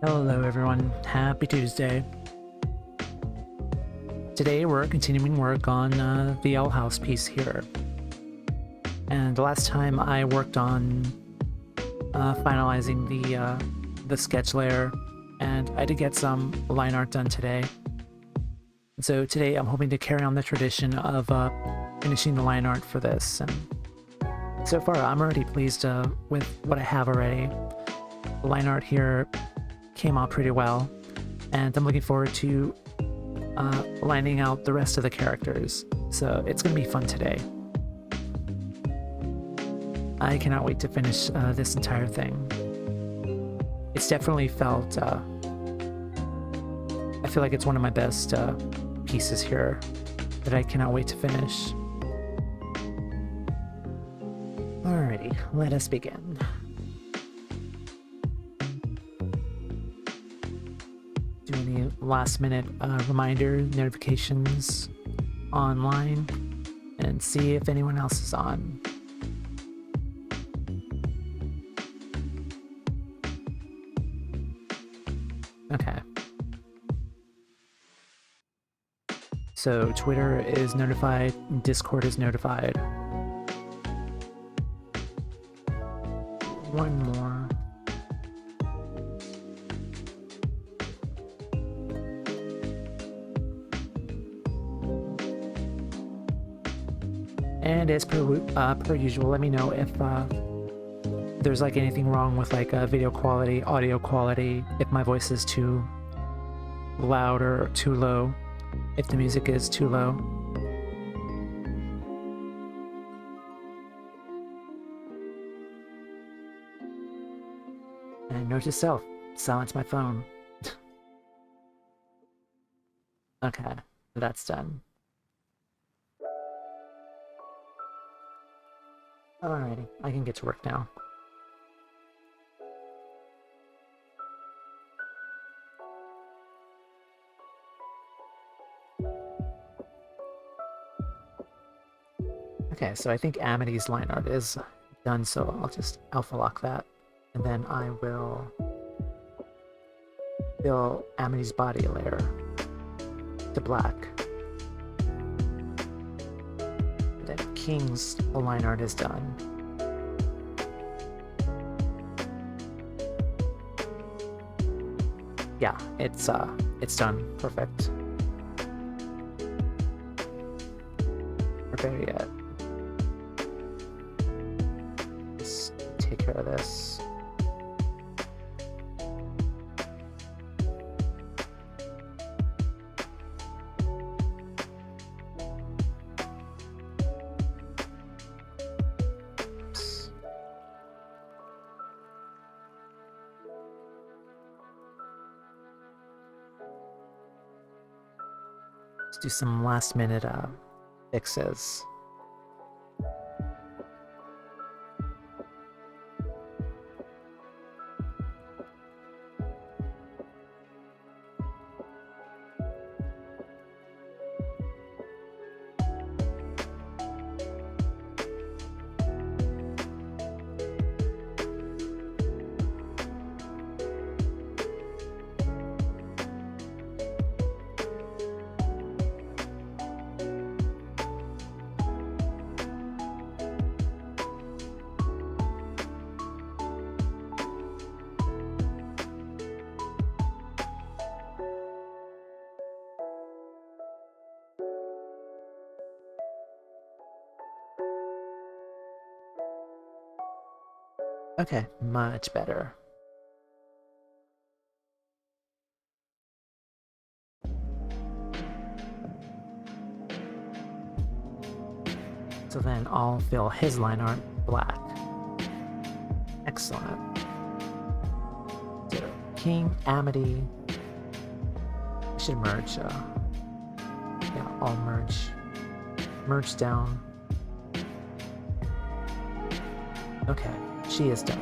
Hello everyone, happy Tuesday. Today we're continuing work on the L House piece here. And the last time I worked on finalizing the sketch layer, and I did get some line art done today. So today I'm hoping to carry on the tradition of finishing the line art for this. And so far I'm already pleased with what I have already. The line art here came out pretty well, and I'm looking forward to lining out the rest of the characters, so it's gonna be fun today. I cannot wait to finish this entire thing. It's definitely felt, I feel like it's one of my best pieces here that I cannot wait to finish. Alrighty, let us begin. Do any last minute reminder notifications online and see if anyone else is on. Okay. So Twitter is notified, Discord is notified. One more. And as per usual, let me know if there's like anything wrong with like video quality, audio quality, if my voice is too loud or too low, if the music is too low. And note to self, silence my phone. Okay, that's done. Alrighty, I can get to work now. Okay, so I think Amity's line art is done, so I'll just alpha lock that, and then I will fill Amity's body layer to black. King's line art is done. Yeah, it's done. Perfect. We're there yet. Just take care of this. Do some last minute fixes. Okay, much better. So then I'll fill his line art black. Excellent. So King, Amity. I should merge. Yeah, I'll merge down. Okay. She is done.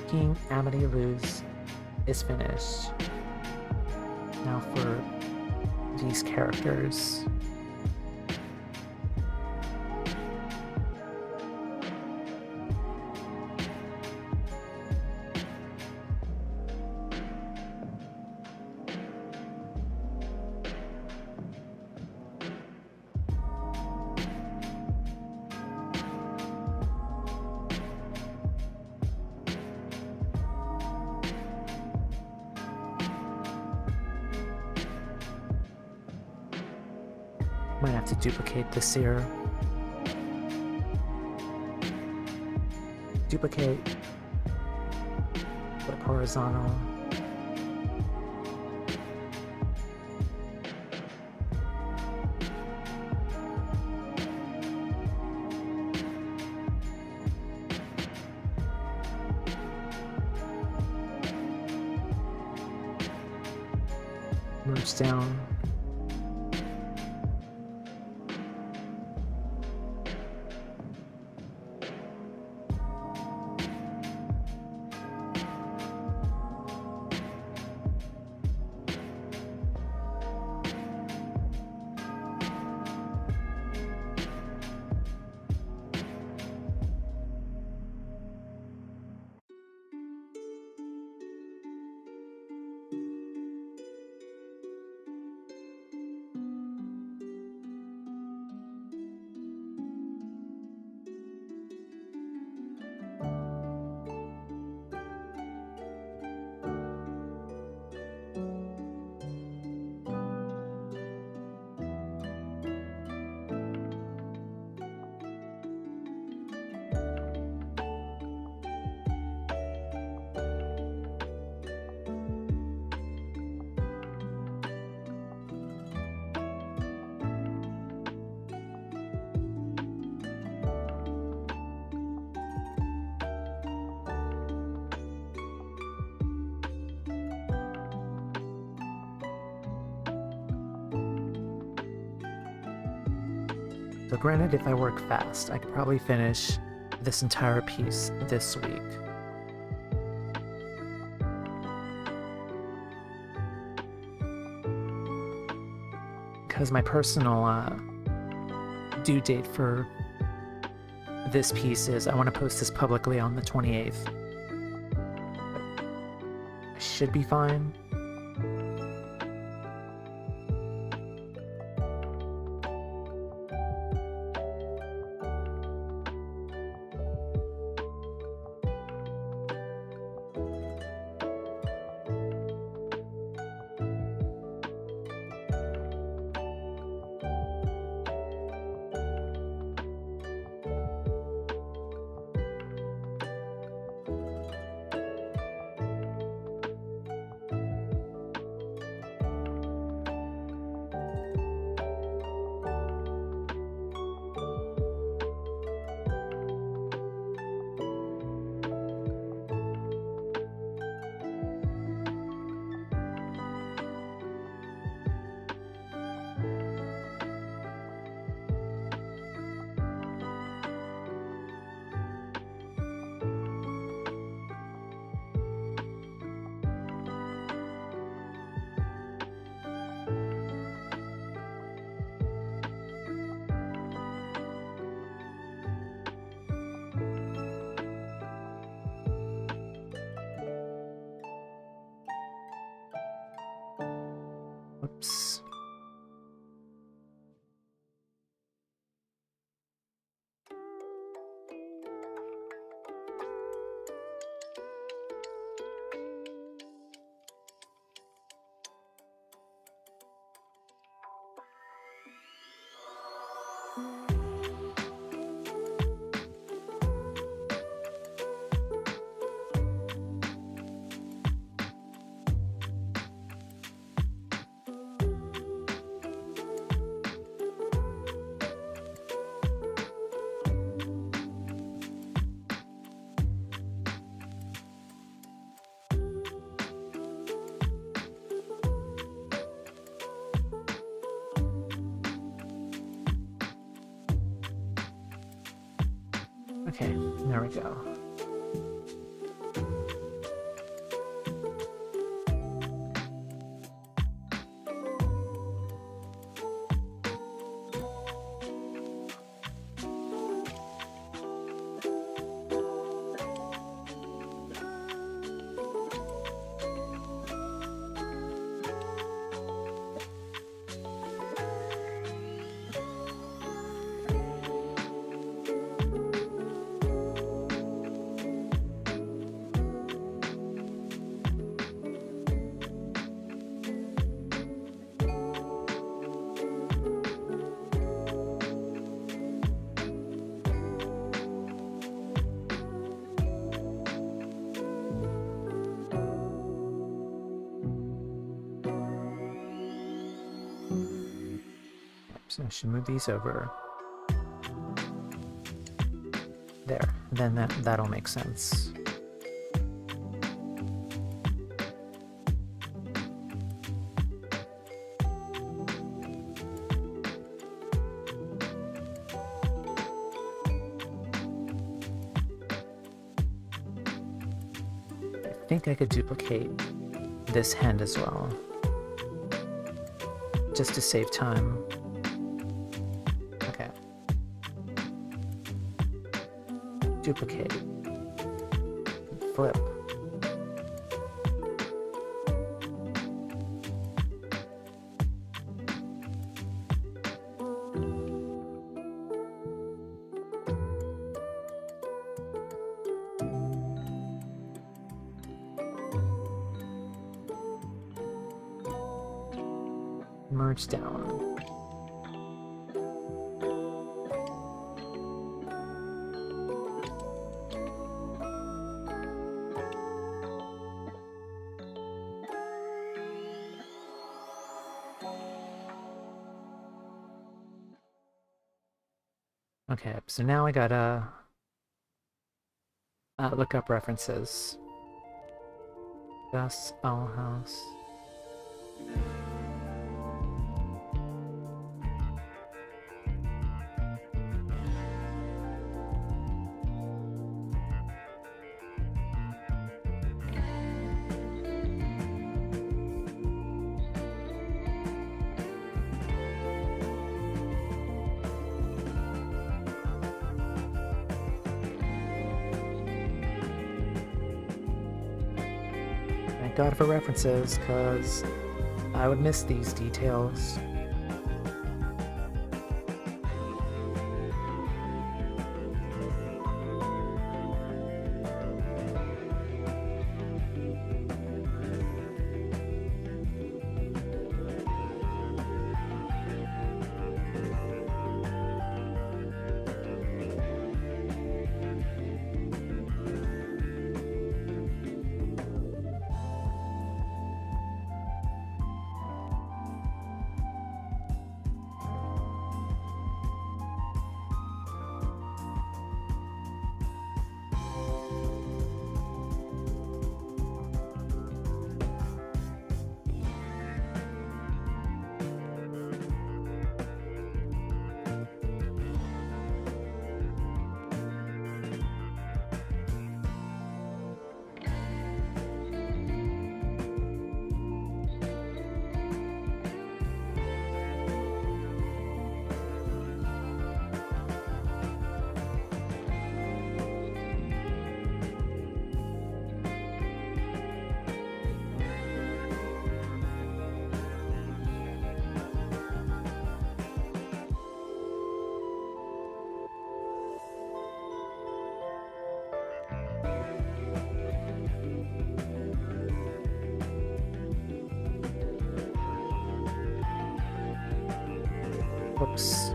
King Amity Luz is finished. Now for these characters. Might have to duplicate this here. Duplicate. Put horizontal. Merge down. So granted, if I work fast, I could probably finish this entire piece this week. Because my personal due date for this piece is I want to post this publicly on the 28th. I should be fine. Oops. Okay, there we go. So I should move these over. There. Then that'll make sense. I think I could duplicate this hand as well, just to save time. Okay. Duplicate. Flip. Merge down. Okay, so now I gotta look up references. Gus Owl House. Thank God for references, because I would miss these details. Whoops.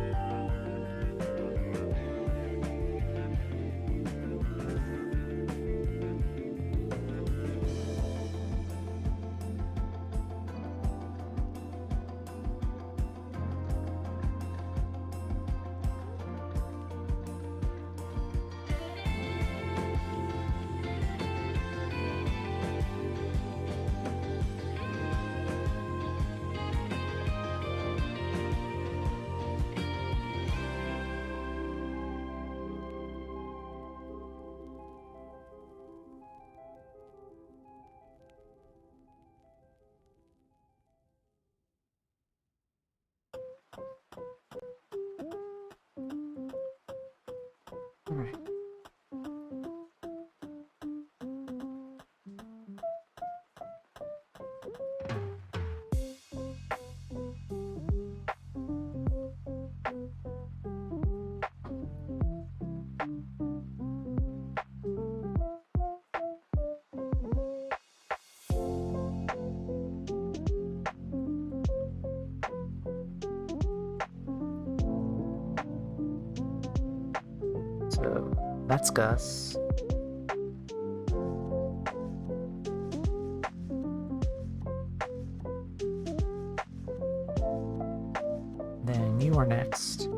All right. So that's Gus. Then you are next. balanced.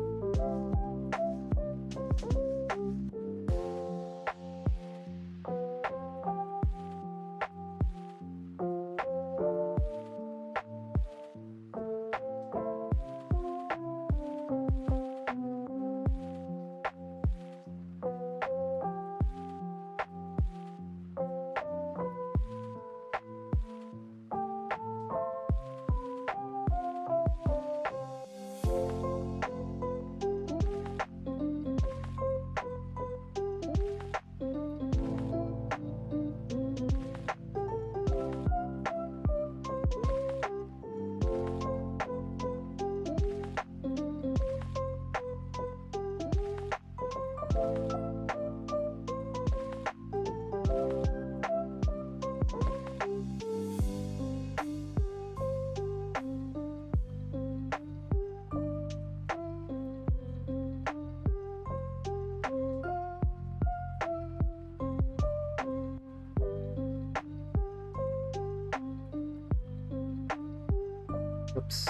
Oops.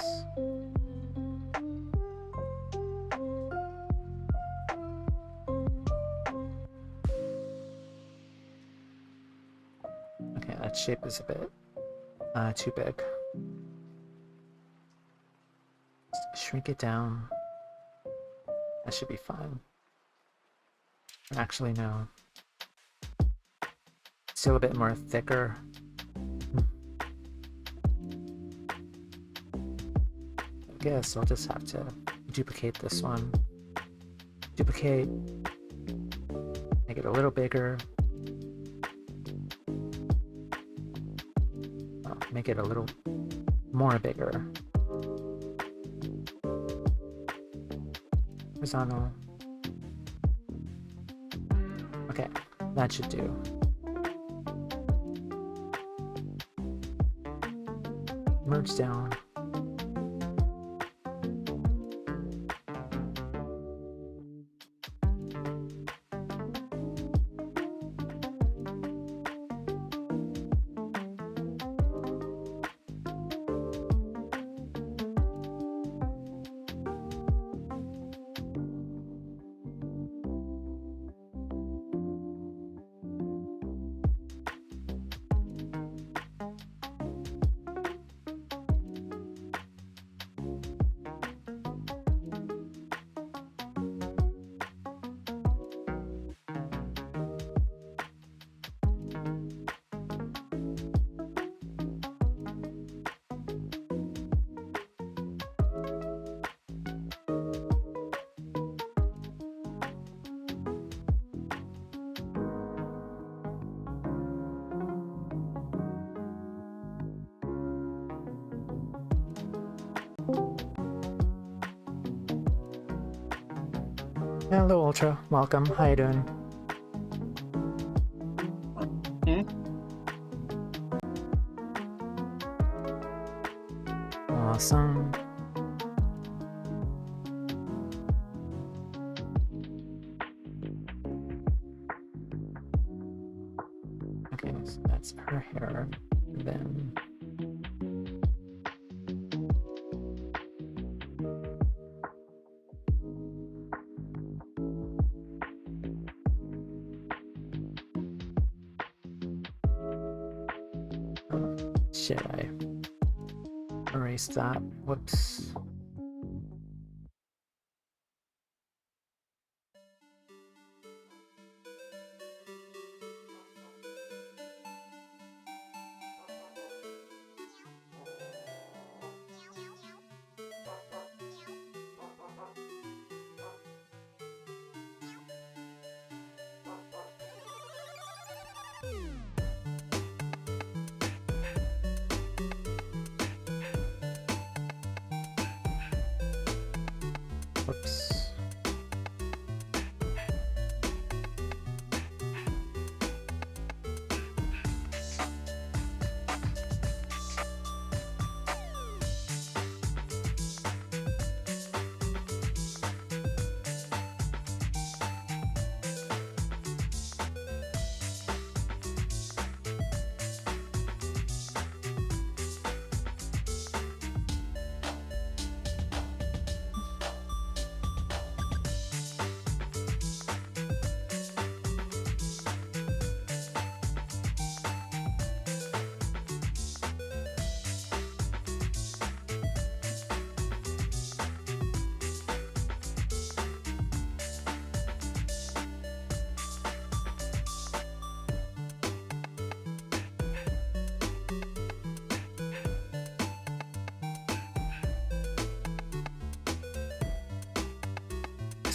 Okay, that shape is a bit too big. Shrink it down. That should be fine. Actually, no. Still a bit more thicker. I guess I'll just have to duplicate this one. Duplicate. Make it a little bigger. Oh, make it a little more bigger. Horizontal. Okay, that should do. Merge down. Hello, Ultra. Welcome. How you doing? Awesome. Okay, so that's her hair. Then should I erase that? Whoops.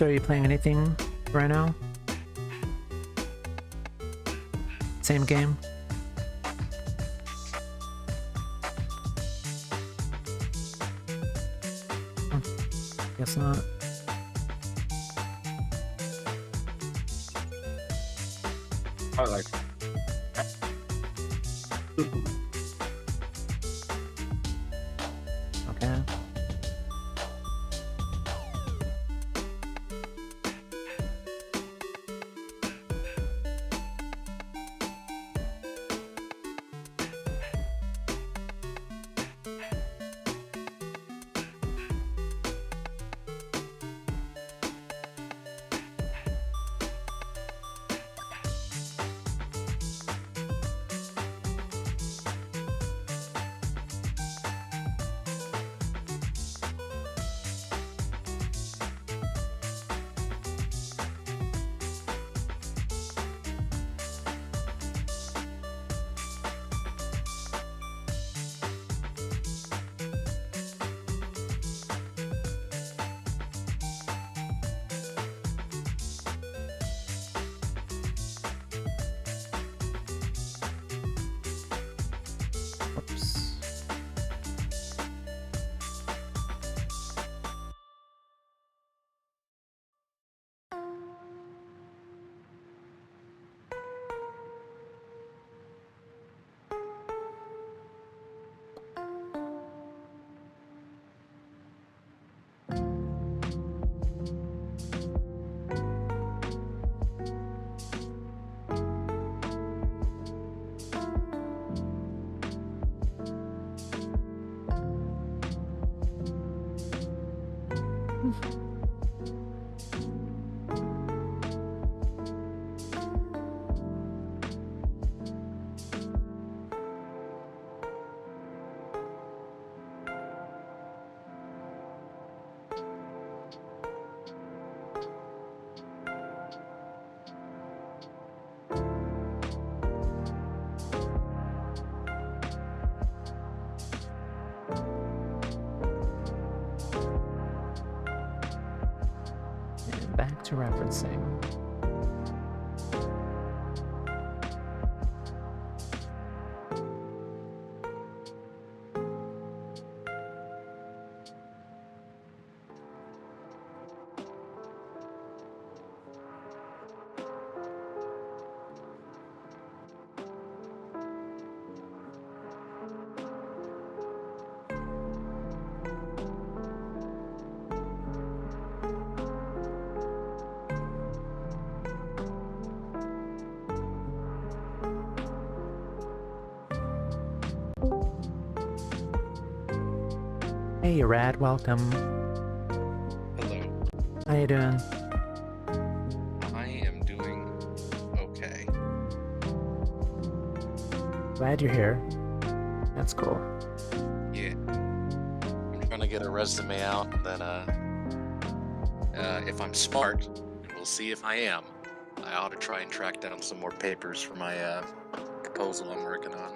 So are you playing anything right now? Same game? Guess not. I like. Okay. Oops. And back to referencing. Hey, Rad, welcome. Hello. How you doing? I am doing okay. Glad you're here. That's cool. Yeah. I'm trying to get a resume out, and then, if I'm smart, and we'll see if I am, I ought to try and track down some more papers for my proposal I'm working on.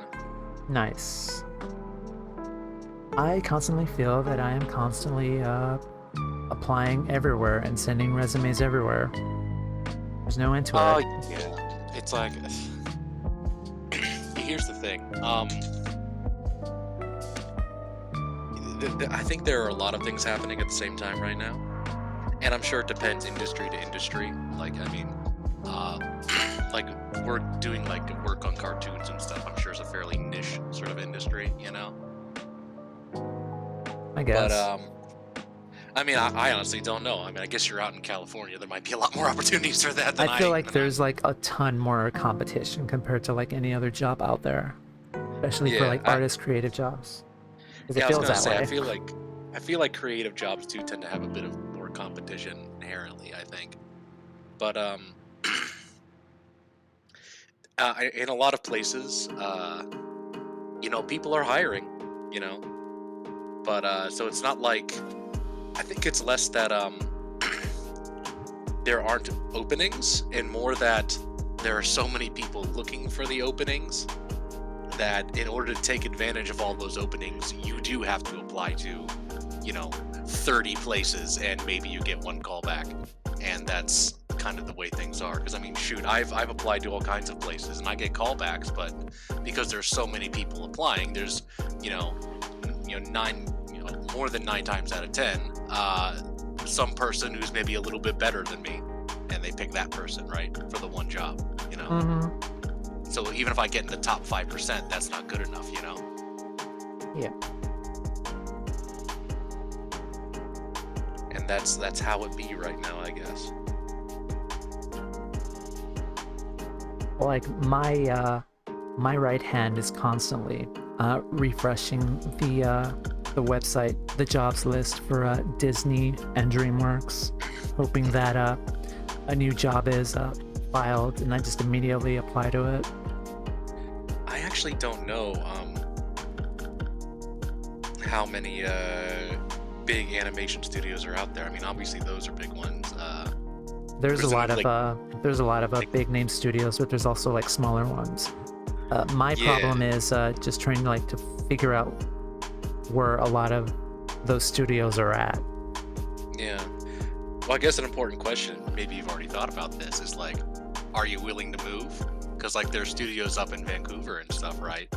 Nice. I constantly feel that I am constantly applying everywhere and sending resumes everywhere. There's no end to Oh, it. yeah. It's like... Here's the thing. I think there are a lot of things happening at the same time right now. And I'm sure it depends industry to industry. Like, I mean, like, we're doing, like, work on cartoons and stuff. I'm sure it's a fairly niche sort of industry, you know? I guess. But, I mean, I honestly don't know. I mean, I guess you're out in California. There might be a lot more opportunities for that than I feel like there's like a ton more competition compared to like any other job out there, especially for like artist creative jobs. Because Yeah, it feels I was that gonna say, way. I feel like creative jobs do tend to have a bit of more competition inherently, I think. But in a lot of places, you know, people are hiring, you know. But so it's not like, I think it's less that there aren't openings, and more that there are so many people looking for the openings that in order to take advantage of all those openings, you do have to apply to, you know, 30 places, and maybe you get one call back. and that's kind of the way things are. Because I mean, shoot, I've applied to all kinds of places and I get callbacks, but because there's so many people applying, there's more than 9 times out of 10, some person who's maybe a little bit better than me, and they pick that person, right, for the one job, you know. Mm-hmm. So even if I get in the top 5%, that's not good enough, you know. Yeah. And that's how it be right now, I guess. Like my right hand is constantly refreshing the website, the jobs list for Disney and DreamWorks, hoping that a new job is filed, and I just immediately apply to it. I actually don't know how many big animation studios are out there. I mean, obviously those are big ones. There's a lot of big name studios, but there's also like smaller ones. My problem is just trying to figure out where a lot of those studios are at. Yeah. Well, I guess an important question, maybe you've already thought about this, is like, are you willing to move? Because like there's studios up in Vancouver and stuff, right?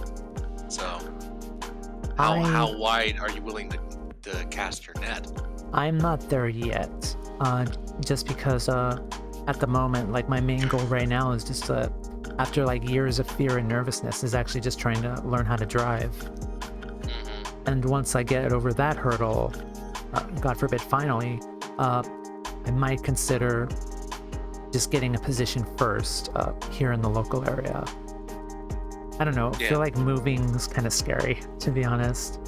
So how wide are you willing to cast your net? I'm not there yet. Just because at the moment, like my main goal right now is just after like years of fear and nervousness, is actually just trying to learn how to drive. And once I get over that hurdle, God forbid, finally, I might consider just getting a position first here in the local area. I don't know. I feel like moving is kind of scary, to be honest.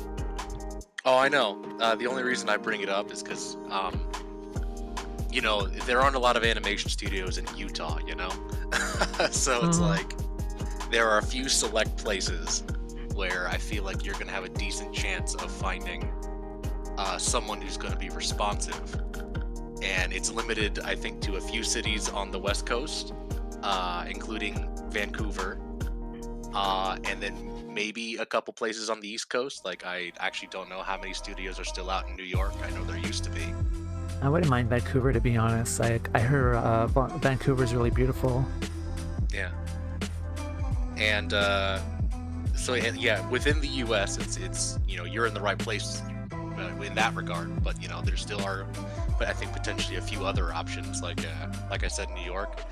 Oh, I know. The only reason I bring it up is because, there aren't a lot of animation studios in Utah, you know? So it's like, there are a few select places where I feel like you're going to have a decent chance of finding someone who's going to be responsive. And it's limited, I think, to a few cities on the West Coast, including Vancouver, and then maybe a couple places on the East Coast. Like, I actually don't know how many studios are still out in New York. I know there used to be. I wouldn't mind Vancouver, to be honest. I heard Vancouver's really beautiful. Yeah. And so yeah, within the U.S., it's you're in the right place in that regard. But there still are, but I think potentially a few other options, like I said, New York,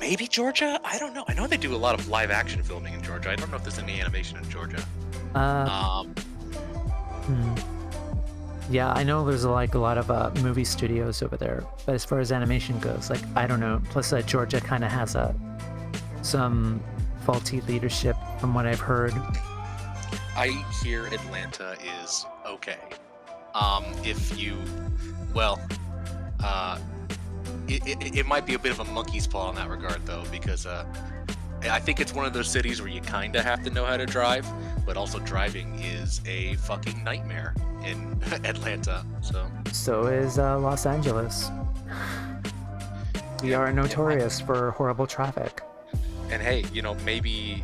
maybe Georgia. I don't know. I know they do a lot of live action filming in Georgia. I don't know if there's any animation in Georgia. Yeah, I know there's like a lot of movie studios over there, but as far as animation goes, like I don't know. Plus, Georgia kind of has some faulty leadership, from what I've heard. I hear Atlanta is okay. It might be a bit of a monkey's paw in that regard, though, because I think it's one of those cities where you kind of have to know how to drive, but also driving is a fucking nightmare in Atlanta. So is Los Angeles. We are notorious for horrible traffic. And hey, maybe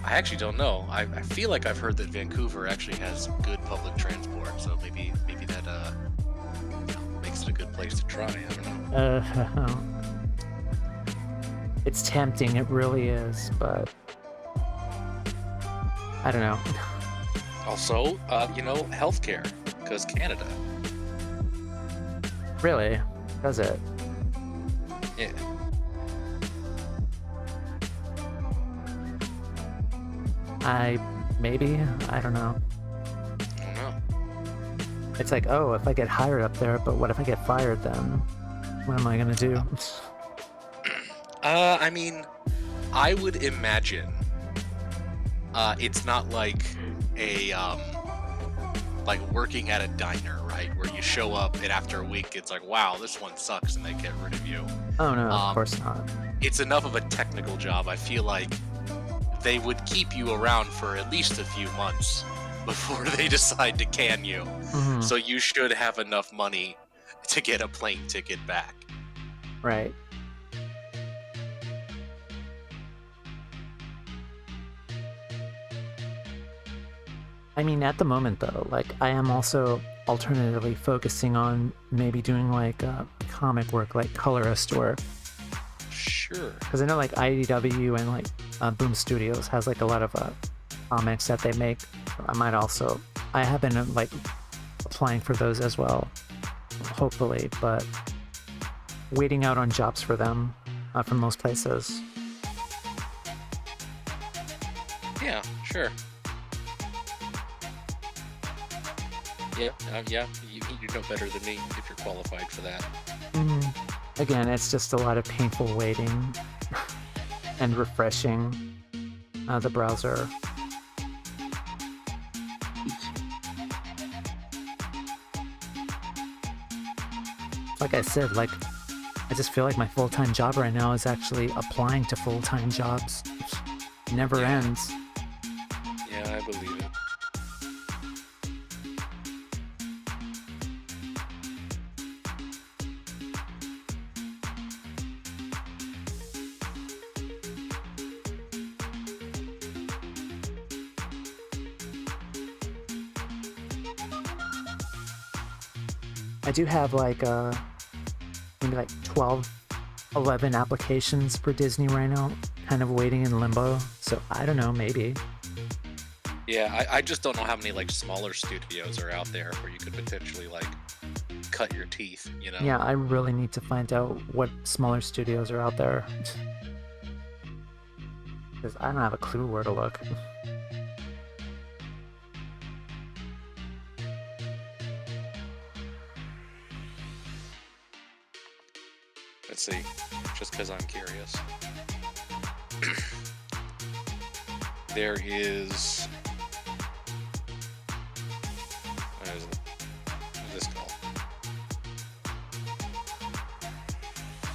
I actually don't know. I feel like I've heard that Vancouver actually has good public transport, so maybe that makes it a good place to try. I don't know. It's tempting, it really is, but I don't know. Also, healthcare, because Canada. Really? Does it? Yeah. I don't know. I don't know. It's like, oh, if I get hired up there, but what if I get fired then? What am I gonna do? I mean, I would imagine it's not like like working at a diner, right? Where you show up and after a week it's like, wow, this one sucks, and they get rid of you. Oh no, of course not. It's enough of a technical job. I feel like they would keep you around for at least a few months before they decide to can you. Mm-hmm. So you should have enough money to get a plane ticket back. Right. I mean, at the moment though, like I am also alternatively focusing on maybe doing like comic work, like colorist or... Sure. Because I know like IDW and like Boom Studios has like a lot of comics that they make. I have been like applying for those as well, hopefully, but waiting out on jobs for them from most places. Yeah, sure. Yeah, you know better than me if you're qualified for that. Again, it's just a lot of painful waiting and refreshing the browser. Like I said, like I just feel like my full-time job right now is actually applying to full-time jobs. It never ends. Yeah, I believe it. I do have like maybe like 11 applications for Disney right now, kind of waiting in limbo. So I don't know, maybe. Yeah, I just don't know how many like smaller studios are out there where you could potentially like cut your teeth, you know? Yeah, I really need to find out what smaller studios are out there. Because I don't have a clue where to look. Let's see, just because I'm curious. There is... What is it? What is this called?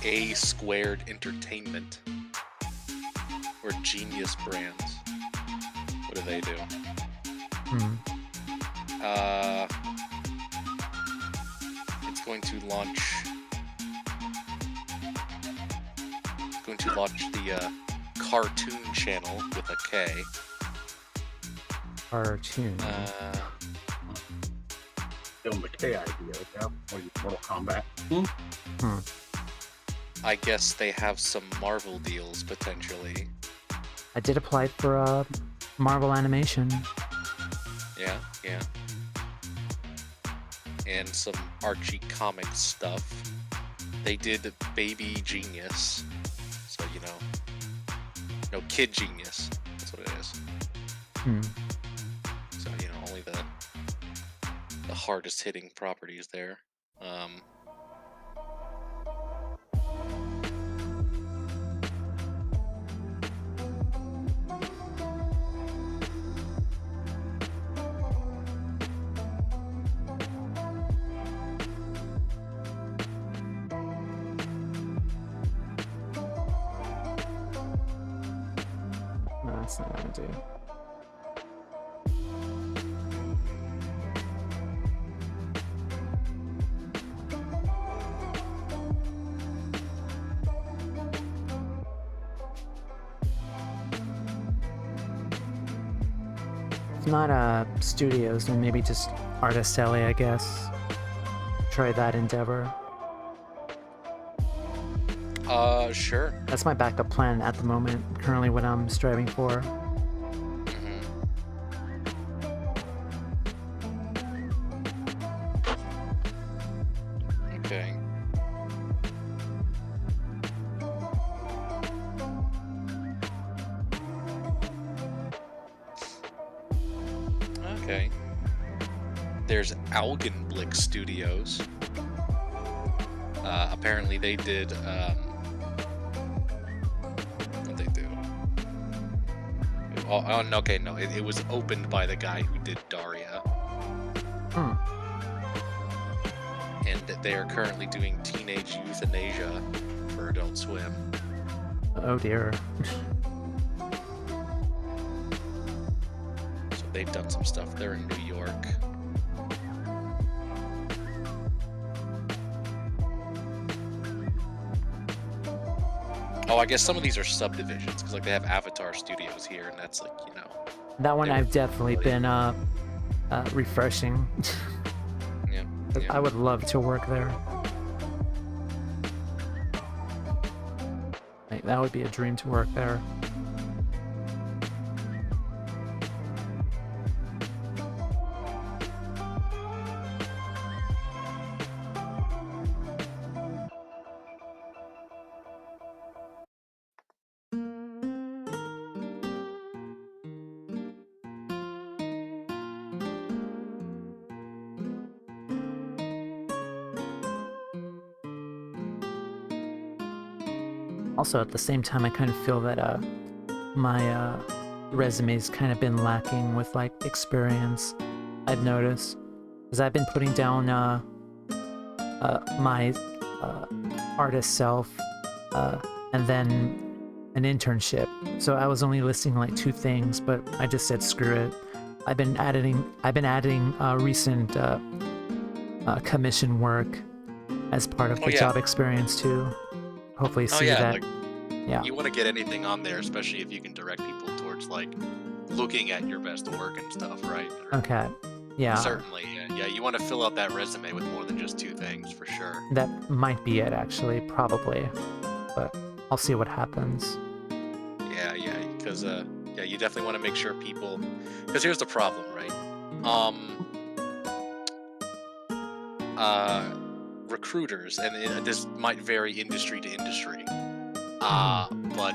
A Squared Entertainment. Or Genius Brands. What do they do? It's going to launch... the cartoon channel with a K. Cartoon. Film the K idea, yeah? Or you Mortal Kombat. I guess they have some Marvel deals potentially. I did apply for Marvel animation. Yeah. And some Archie comic stuff. They did Baby Genius. So, no, Kid Genius. That's what it is. So, only the hardest hitting properties there. No, that's not gonna do. If not studios, then maybe just Artist Alley, I guess. Try that endeavor. Sure. That's my backup plan at the moment, currently what I'm striving for. Okay. Okay. There's Augenblick Studios. Apparently they did, what'd they do? Okay, no, it was opened by the guy who did Daria. And they are currently doing Teenage Euthanasia for Adult Swim. Oh dear. So they've done some stuff. They're in New York. Oh, I guess some of these are subdivisions, because like they have Avatar Studios here, and that's like, That one I've definitely been refreshing. Yeah. I would love to work there. Like, that would be a dream to work there. Also, at the same time, I kind of feel that my resume's kind of been lacking with like experience. I've noticed, because I've been putting down my artist self and then an internship. So I was only listing like 2 things, but I just said screw it. I've been adding recent commission work as part of the job experience too. Hopefully see that. Like, yeah. You want to get anything on there, especially if you can direct people towards like looking at your best work and stuff, right? Okay. Yeah. Certainly. Yeah. You want to fill out that resume with more than just 2 things for sure. That might be it, actually, probably. But I'll see what happens. Yeah. Because you definitely want to make sure people. Because here's the problem, right? Recruiters, and this might vary industry to industry, but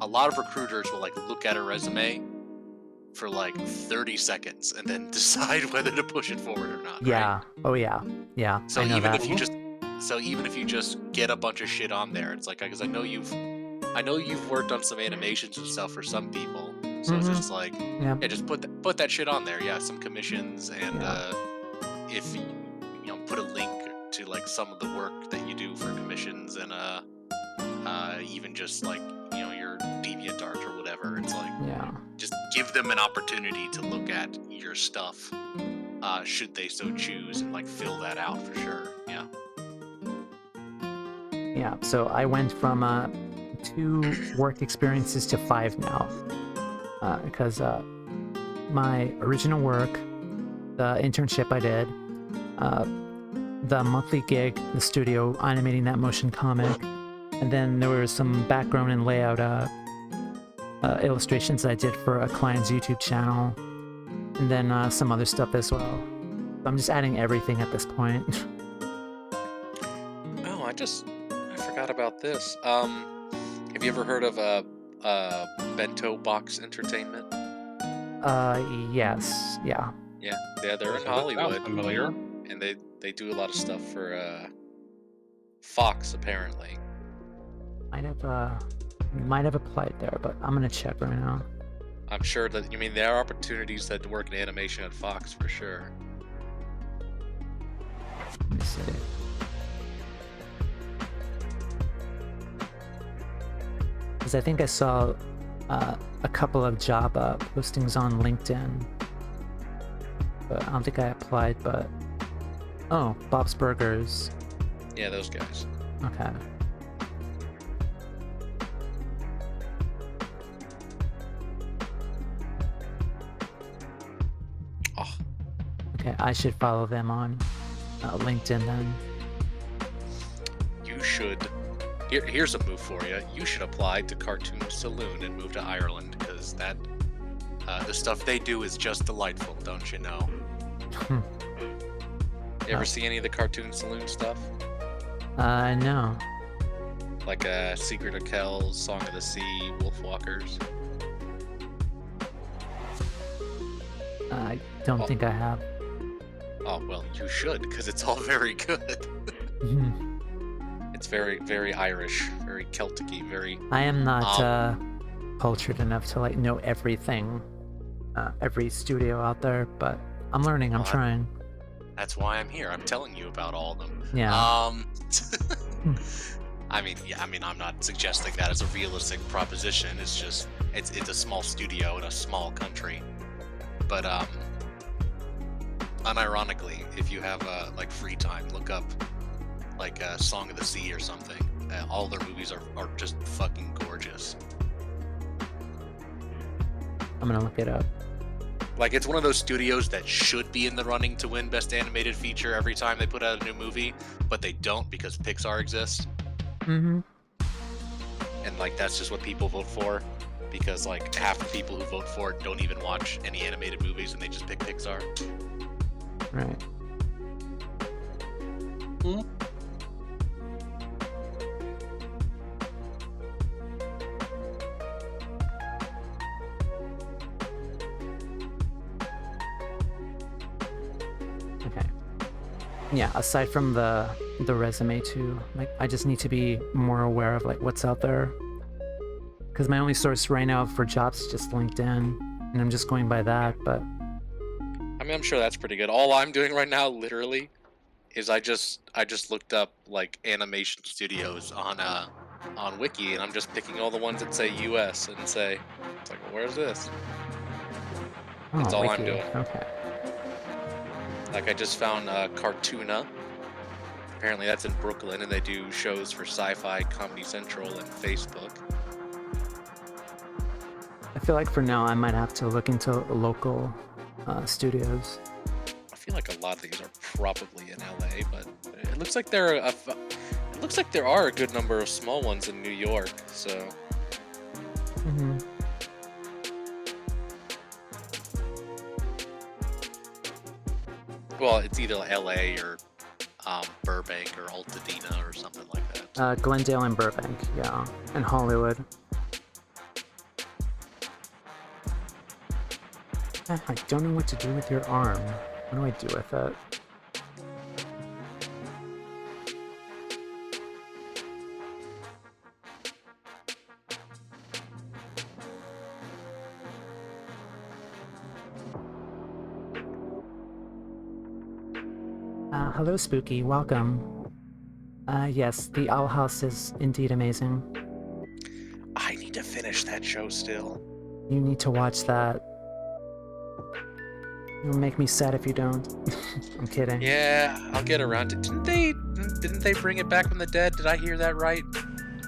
a lot of recruiters will like look at a resume for like 30 seconds and then decide whether to push it forward or not. Yeah. Right? Oh yeah. Yeah. So I know even that. if you just get a bunch of shit on there, it's like, because I know you've worked on some animations and stuff for some people, so it's just like, just put that shit on there. Yeah, some commissions, and if you put a link to like some of the work that you do for commissions, and even just like your DeviantArt or whatever. It's like, just give them an opportunity to look at your stuff, should they so choose, and like fill that out for sure. Yeah, so I went from 2 work experiences to 5 now, because my original work, the internship I did, the monthly gig, the studio animating that motion comic, and then there was some background and layout illustrations I did for a client's YouTube channel, and then some other stuff as well. So I'm just adding everything at this point. Oh, I forgot about this. Have you ever heard of Bento Box Entertainment? Yes, yeah. Yeah, they're in Hollywood. Familiar? And they do a lot of stuff for Fox, apparently. Might have applied there, but I'm gonna check right now. I'm sure that there are opportunities that work in animation at Fox for sure. Let me see. Because I think I saw a couple of job postings on LinkedIn, but I don't think I applied. But oh, Bob's Burgers. Yeah, those guys. Okay. Oh. Okay, I should follow them on LinkedIn then. You should. Here's a move for you. You should apply to Cartoon Saloon and move to Ireland, because the stuff they do is just delightful, don't you know? You ever see any of the Cartoon Saloon stuff? No. Like Secret of Kells, Song of the Sea, Wolfwalkers? I don't think I have. Oh, well, you should, because it's all very good. It's very, very Irish, very Celtic-y, very... I am not cultured enough to like know everything, every studio out there, but I'm learning, I'm trying. That's why I'm here. I'm telling you about all of them. Yeah. I'm not suggesting that as a realistic proposition. It's just, it's a small studio in a small country. But, unironically, if you have, like, free time, look up, like, Song of the Sea or something. All their movies are just fucking gorgeous. I'm gonna look it up. Like, it's one of those studios that should be in the running to win Best Animated Feature every time they put out a new movie, but they don't because Pixar exists. Mm-hmm. And like that's just what people vote for, because like half the people who vote for it don't even watch any animated movies and they just pick Pixar. Right. Okay. Yeah, aside from the resume too, like I just need to be more aware of like what's out there. Because my only source right now for jobs is just LinkedIn, and I'm just going by that, but I mean, I'm sure that's pretty good. All I'm doing right now, literally, is I just looked up like animation studios on Wiki, and I'm just picking all the ones that say U.S. and say, it's like, well, where's this? That's all I'm Wiki. doing. Okay. Like I just found Cartoona. Apparently that's in Brooklyn, and they do shows for Sci-Fi, Comedy Central, and Facebook. I feel like for now I might have to look into local studios. I feel like a lot of these are probably in LA, but it looks like there are a good number of small ones in New York. So. Mm-hmm. Well, it's either LA or Burbank or Altadena or something like that. Glendale and Burbank, yeah, and Hollywood. I don't know what to do with your arm. What do I do with it? Hello, Spooky. Welcome. Yes, the Owl House is indeed amazing. I need to finish that show still. You need to watch that. You'll make me sad if you don't. I'm kidding. Yeah, I'll get around to it. Didn't they bring it back from the dead? Did I hear that right?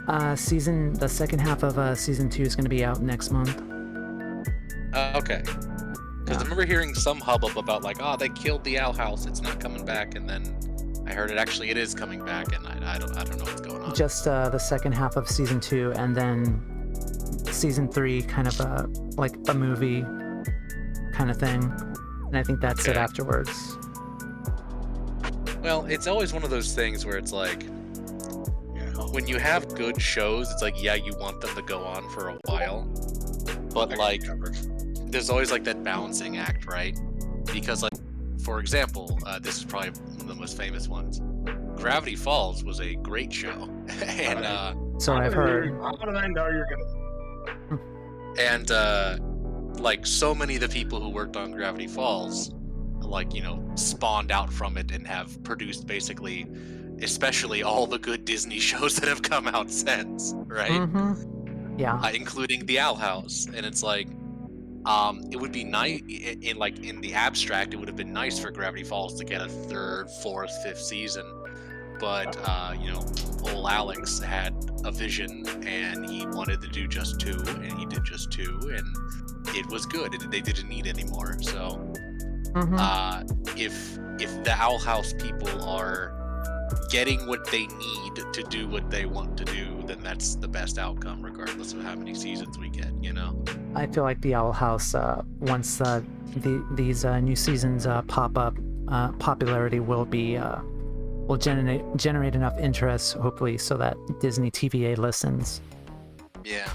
The second half of season 2 is going to be out next month. Okay. Because I remember hearing some hubbub about like, oh, they killed the Owl House, it's not coming back, and then I heard it is coming back, and I don't know what's going on. Just the second half of season 2, and then season 3, kind of like a movie kind of thing, and I think that's it afterwards. Well, it's always one of those things where it's like, when you have good shows, it's like, yeah, you want them to go on for a while, but like, there's always like that balancing act, right? Because like, for example, this is probably one of the most famous ones. Gravity Falls was a great show, and so I've heard. How did I know you're gonna? And like so many of the people who worked on Gravity Falls, like spawned out from it and have produced basically, especially all the good Disney shows that have come out since, right? Mm-hmm. Yeah. Including the Owl House, and it's like. It would be nice in the abstract. It would have been nice for Gravity Falls to get a 3rd, 4th, 5th season, but old Alex had a vision and he wanted to do just 2, and he did just 2, and it was good. They didn't need any more. So, if the Owl House people are getting what they need to do what they want to do, then that's the best outcome, regardless of how many seasons we get. I feel like the Owl House, once these new seasons pop up, popularity will generate enough interest, hopefully, so that Disney TVA listens. Yeah.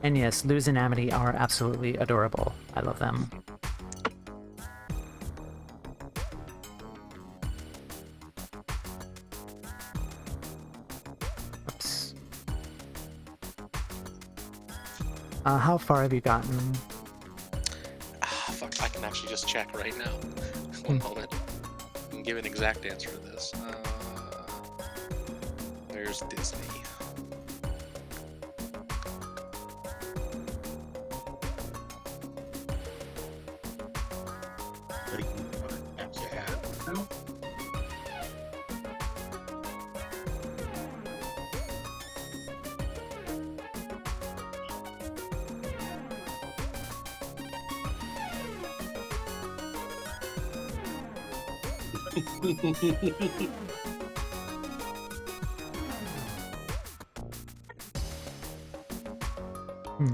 And yes, Luz and Amity are absolutely adorable. I love them. Oops. How far have you gotten? Fuck, I can actually just check right now. One moment. I can give an exact answer to this. There's Disney.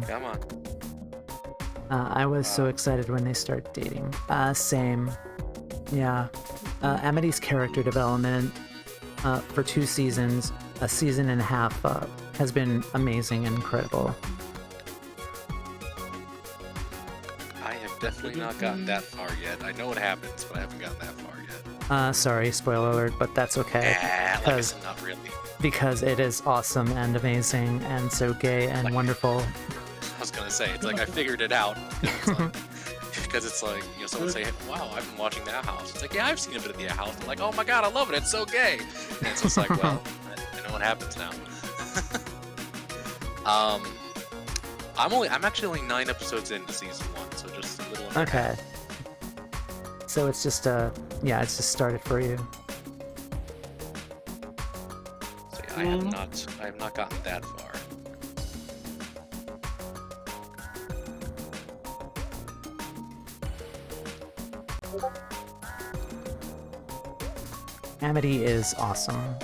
Come on. I was so excited when they started dating. Same. Yeah. Amity's character development for 2 seasons, a season and a half, has been amazing and incredible. I have definitely not gotten that far yet. I know what happens, but I haven't gotten that far yet. Sorry, spoiler alert, but that's okay. Like I said, not really. Because it is awesome and amazing and so gay and wonderful. I was gonna say, it's like I figured it out. Because it's like, you know, someone say, wow, I've been watching The House. It's like, yeah, I've seen a bit of The House. I'm like, oh my god, I love it. It's so gay. And it's just like, well, I know what happens now. I'm actually only 9 episodes into season 1, so just a little. Okay. So it's just yeah, it's just started for you. So yeah, I have not gotten that far. Amity is awesome.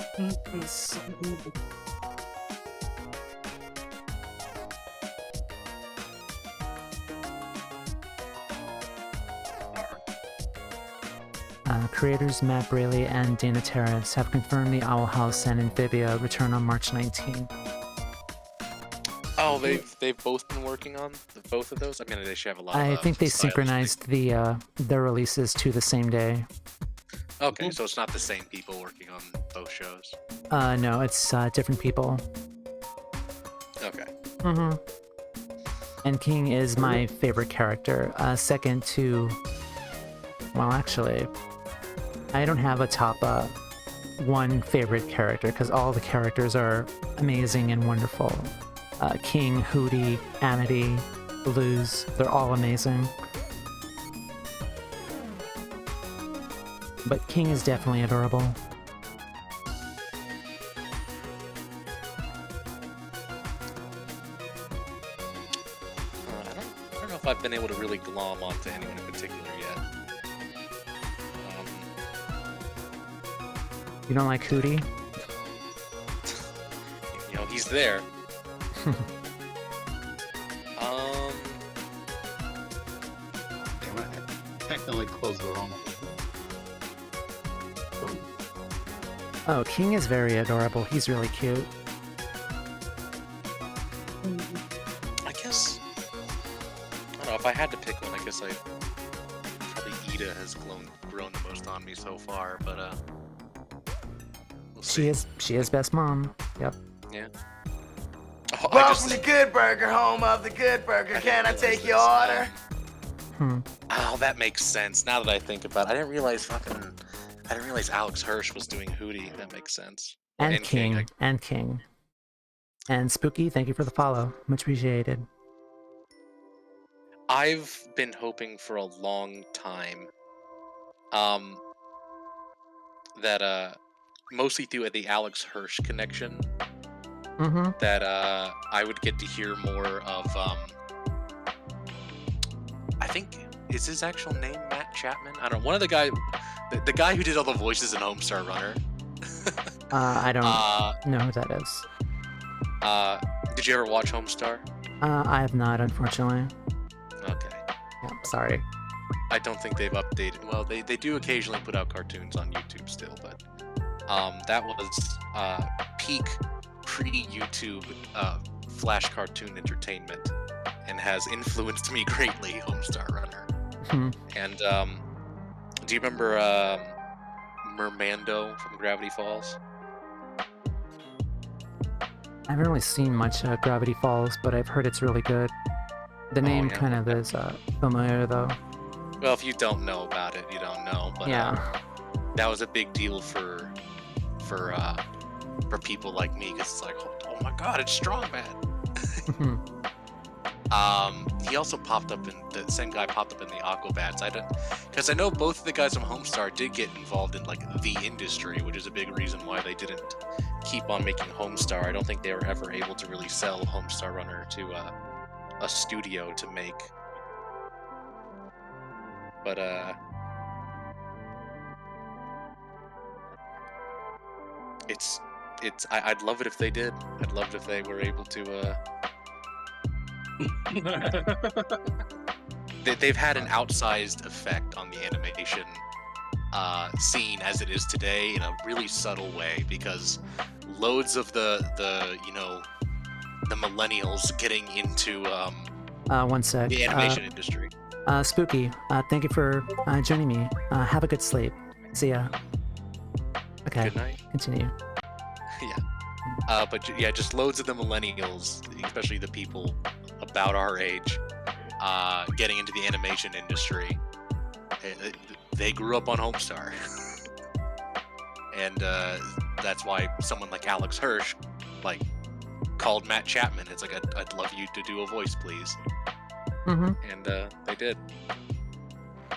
Creators Matt Braley and Dana Terrace have confirmed the Owl House and Amphibia return on March 19th. Oh, they've both been working on both of those. I mean, they should have a lot. I think they synchronized their releases to the same day. Okay, so it's not the same people working on both shows. No, it's different people. Okay. And King is my favorite character. Second to, well, actually, I don't have a top one favorite character because all the characters are amazing and wonderful. King, Hootie, Amity, Luz, they're all amazing. But King is definitely adorable. I don't know if I've been able to really glom onto anyone in particular yet. You don't like Hootie? You know, he's there. Damn it. Technically closed the wrong one. Oh, King is very adorable. He's really cute. I guess, I don't know, if I had to pick one, I guess probably Ida has grown the most on me so far, but we'll see. She is best mom. Yep. Yeah. Oh, Welcome to Good Burger, home of the Good Burger. Can I take your order? Oh, that makes sense. Now that I think about it, I didn't realize Alex Hirsch was doing Hootie. That makes sense. And King. And King. And Spooky, thank you for the follow. Much appreciated. I've been hoping for a long time, that mostly through the Alex Hirsch connection, that I would get to hear more of. I think is his actual name Matt Chapman. I don't know. One of the guy who did all the voices in Homestar Runner. I don't know who that is. Did you ever watch Homestar? I have not, unfortunately. Okay. Yeah, sorry. I don't think they've updated. Well, they do occasionally put out cartoons on YouTube still, but that was peak pre-YouTube Flash cartoon entertainment, and has influenced me greatly. Homestar Runner. And do you remember Mermando from Gravity Falls? I haven't really seen much Gravity Falls, but I've heard it's really good. The name yeah. kind of is familiar, though. Well, if you don't know about it, you don't know. But Yeah. that was a big deal for people like me, because it's like, oh my god, it's Strong Man. He also popped up the same guy popped up in the Aquabats. Because I know both of the guys from Homestar did get involved in like the industry, which is a big reason why they didn't keep on making Homestar. I don't think they were ever able to really sell Homestar Runner to a studio to make. But I'd love it if they did. I'd love it if they were able to They've had an outsized effect on the animation scene as it is today in a really subtle way, because loads of the millennials getting into One sec. the animation industry. Spooky, thank you for joining me. Have a good sleep. See ya. Okay, Good night. continue. Yeah. But yeah, just loads of the millennials, especially the people about our age, getting into the animation industry. They grew up on Homestar. And that's why someone like Alex Hirsch, like, called Matt Chapman. It's like, I'd love you to do a voice, please. Mm-hmm. And they did.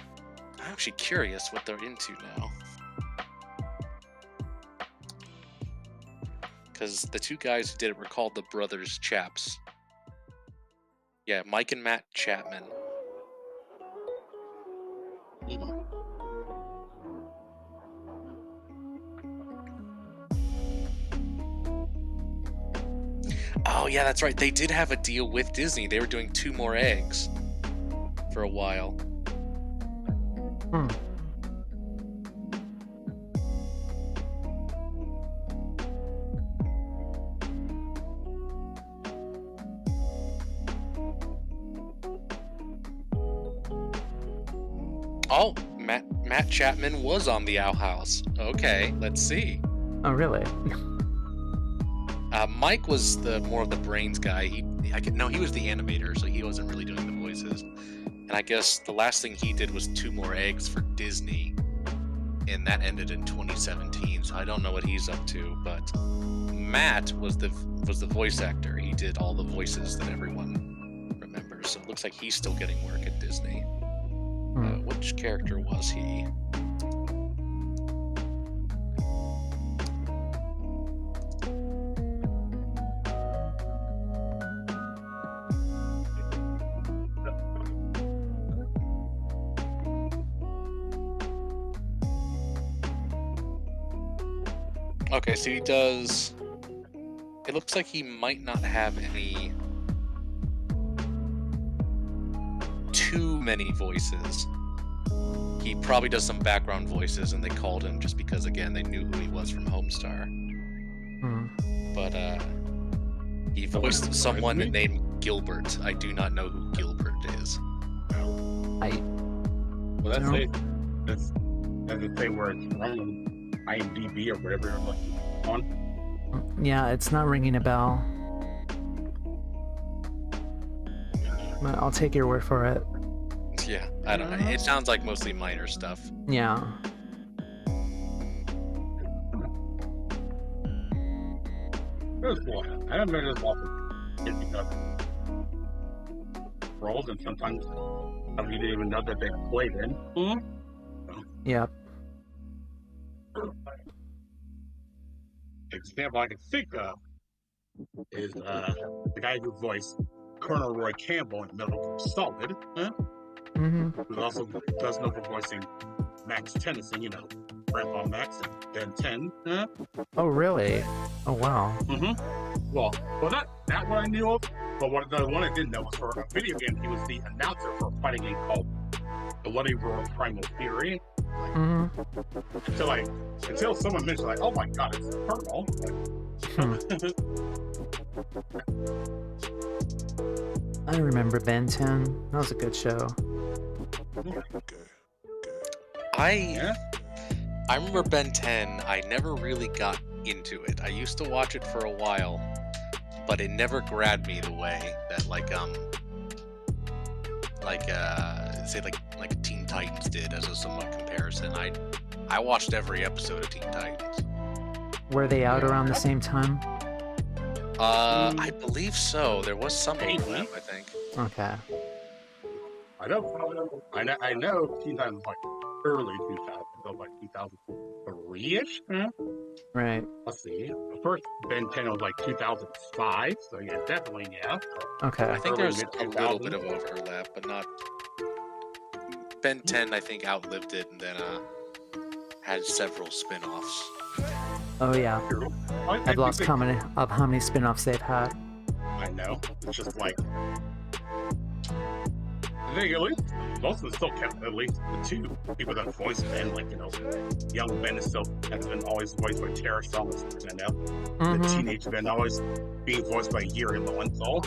I'm actually curious what they're into now. Because the two guys who did it were called the Brothers Chaps. Yeah, Mike and Matt Chapman. Oh yeah, that's right. They did have a deal with Disney. They were doing 2 more eggs for a while. Hmm. Oh, Matt Chapman was on the Owl House. Okay, let's see. Oh, really? Mike was the more of the brains guy. He was the animator, so he wasn't really doing the voices. And I guess the last thing he did was 2 more eggs for Disney, and that ended in 2017. So I don't know what he's up to. But Matt was the voice actor. He did all the voices that everyone remembers. So it looks like he's still getting work at Disney. Which character was he? Okay, so he does... It looks like he might not have any... too many voices. He probably does some background voices, and they called him just because, again, they knew who he was from Homestar. But, he voiced someone named Gilbert. I do not know who Gilbert is. Well, that's it. That's the thing where it's from IMDb or whatever you're looking on. Yeah, it's not ringing a bell. But I'll take your word for it. Yeah, I don't know. It sounds like mostly minor stuff. Yeah. There's one. I don't know, there's lots of different roles, and sometimes I didn't even know that they played in. Yep. Example I can think of is the guy who voiced Colonel Roy Campbell in Metal Gear Solid, Mm-hmm. who also does know for voicing Max Tennyson, Grandpa Max and Ben 10. Oh, really? Oh, wow. Well, that one I knew of, but the one I didn't know was for a video game. He was the announcer for a fighting game called Bloody Roar Primal Fury. Until someone mentioned, oh my god, it's Colonel. I remember Ben 10. That was a good show. I remember Ben 10. I never really got into it. I used to watch it for a while, but it never grabbed me the way that say Teen Titans did as a somewhat comparison. I watched every episode of Teen Titans. Were they out around the same time? I believe so. There was some overlap, I think. Okay. I know Teen Titans was early 2000s, so 2003-ish. Right. Let's see. The first Ben 10 was 2005, so yeah, definitely, yeah. Okay. I think there's a little bit of overlap, but not... Ben 10, I think, outlived it and then had several spin-offs. Oh, yeah. I've lost count of how many spin-offs they've had. I know. It's just I think at least most of them still kept at least the two people that voiced Ben, like, you know, young Ben is still has been always voiced by Tara Strong, as far as I know. The teenage Ben always being voiced by Yuri Lowenthal.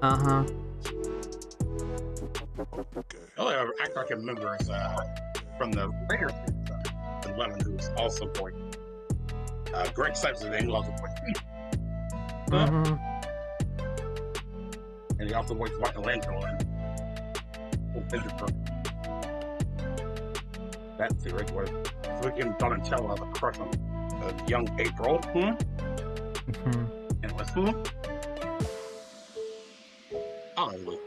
Uh-huh. The only other actor I can remember is from the later 11, who's also voiced Greg Sipes' name, who also voiced me. And he also voiced Michelangelo and that series where Vicky and Donatello have a crush on young April. And it was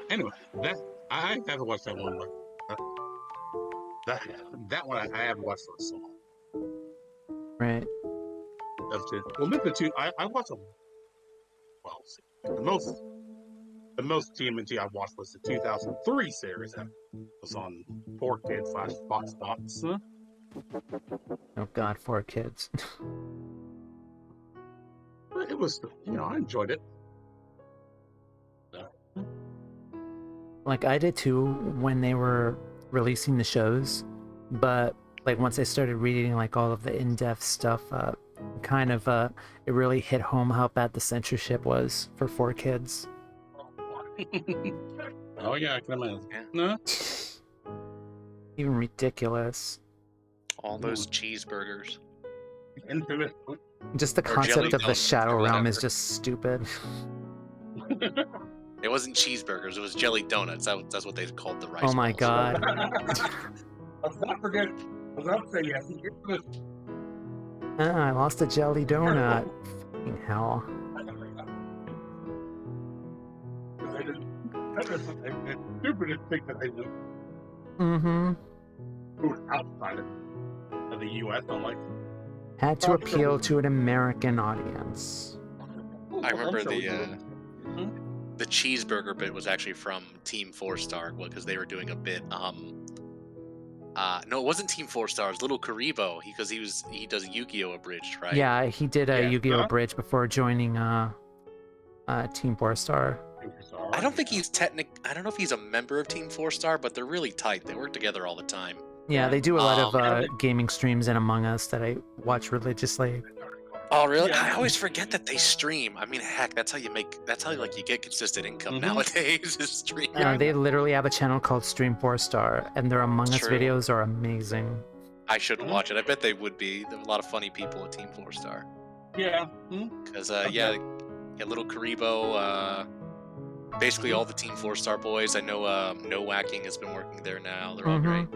anyway, that I haven't watched that one, but that one I haven't watched for so long. Right. That's it. Well, the two I watched them. Well, the most TMNT I watched was the 2003 series that was on 4Kids/Fox Box. Oh God, 4Kids. It was, you know, I enjoyed it. Like I did too when they were releasing the shows, but like once I started reading like all of the in-depth stuff, kind of it really hit home how bad the censorship was for 4Kids. Oh yeah, I can imagine. Yeah. No? Even ridiculous. All those cheeseburgers. Infamous. Just the Or concept jelly of the donuts, Shadow or Realm is whatever. just stupid. It wasn't cheeseburgers, it was jelly donuts. That's what they called the rice Oh my balls. God. Let's not forget. Let's not say yes. I lost a jelly donut. Fucking hell. It's stupid to think that they just moved outside of the U.S. I'm like, Had to appeal to an American audience. I remember the cheeseburger bit was actually from Team 4-Star because they were doing a bit. No, it wasn't Team 4-Star. It was Little Karibo because he does Yu-Gi-Oh! Abridged, right? Yeah, he did a Yeah. Yu-Gi-Oh! Bridge before joining Team 4-Star. I don't think he's I don't know if he's a member of Team 4-Star, but they're really tight. They work together all the time. Yeah, they do a lot of yeah. gaming streams in Among Us that I watch religiously. Oh, really? Yeah. I always forget that they stream. I mean, heck, that's how you like you get consistent income nowadays is streaming. They literally have a channel called Stream 4-Star, and their Among Us True. videos are amazing. I should watch it. I bet they would be. There are a lot of funny people at Team 4-Star. Yeah. Because Little Karibo, basically all the Team 4-Star boys. I know No Whacking has been working there now. They're all great.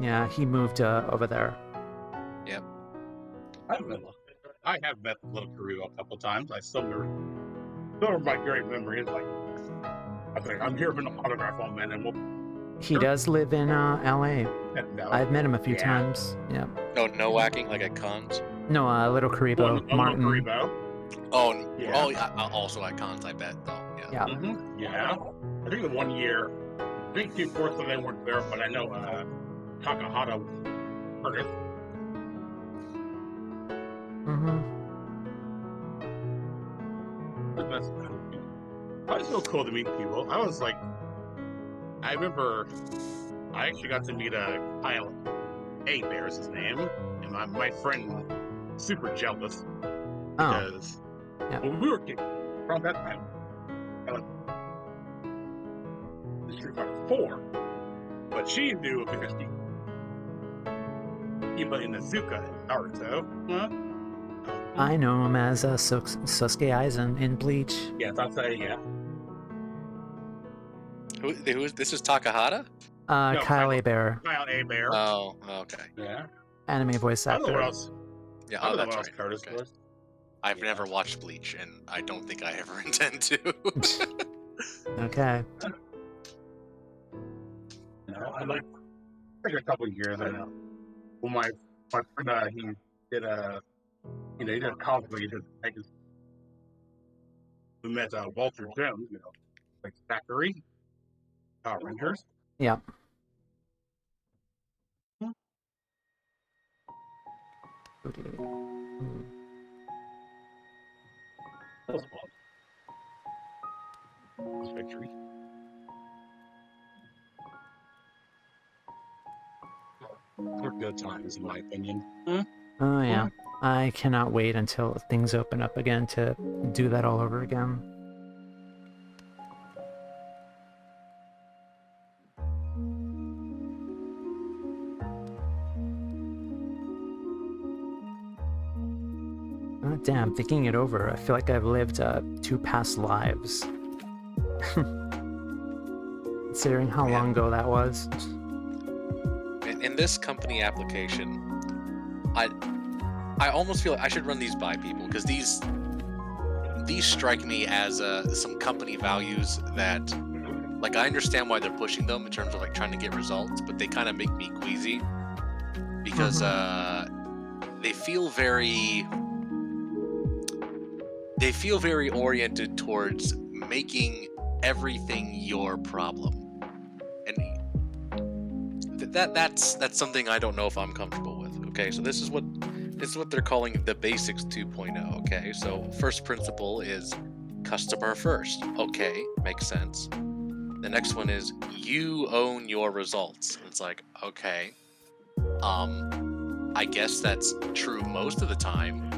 Yeah, he moved over there. Yep. I have met Little Karibo a couple times. I still remember my great memories. Like, I think I'm here for an autograph on man, and we'll. He does live in LA. No. I've met him a few times. Yeah. Oh, No Whacking, like at cons? No, Little Karibo, Martin. Little Karibo. Also at cons, I bet, though. Yeah. Yeah. Yeah. I think the 1 year, I think Team Force they weren't there, but I know Takahata heard it. That's cool. It was so cool to meet people. I was like, I remember I actually got to meet a Kyle A. Bear's his name, and my friend was super jealous because when we were kids, around that time, the Street Fighter 4, but she knew it because he played in Azuka in Naruto. I know him as Sasuke Aizen in Bleach. Yes, I'll say yeah. Who is this? Is Takahata? No, Kyle A. Bear. Kyle A. Bear. Oh, okay. Yeah. Anime voice I don't know what actor. else. Yeah, I don't know that's what else right. Curtis Okay. was. I've never watched Bleach, and I don't think I ever intend to. Okay. No, I like a couple of years. I know. Well, my friend, he did he did cosplay. He did we met Walter Jones, like Factory, Power Rangers. Yeah. That was fun. Those victories. They're good times, in my opinion. Oh yeah. I cannot wait until things open up again to do that all over again. Oh, damn, thinking it over, I feel like I've lived 2 past lives. Considering how long ago that was. In this company application, I almost feel like I should run these by people, because these strike me as some company values that, like, I understand why they're pushing them in terms of like trying to get results, but they kind of make me queasy because they feel very oriented towards making everything your problem, and that's something I don't know if I'm comfortable with. Okay, so this is what they're calling the basics 2.0. Okay, so first principle is customer first. Okay, makes sense. The next one is you own your results. It's like, okay, I guess that's true most of the time.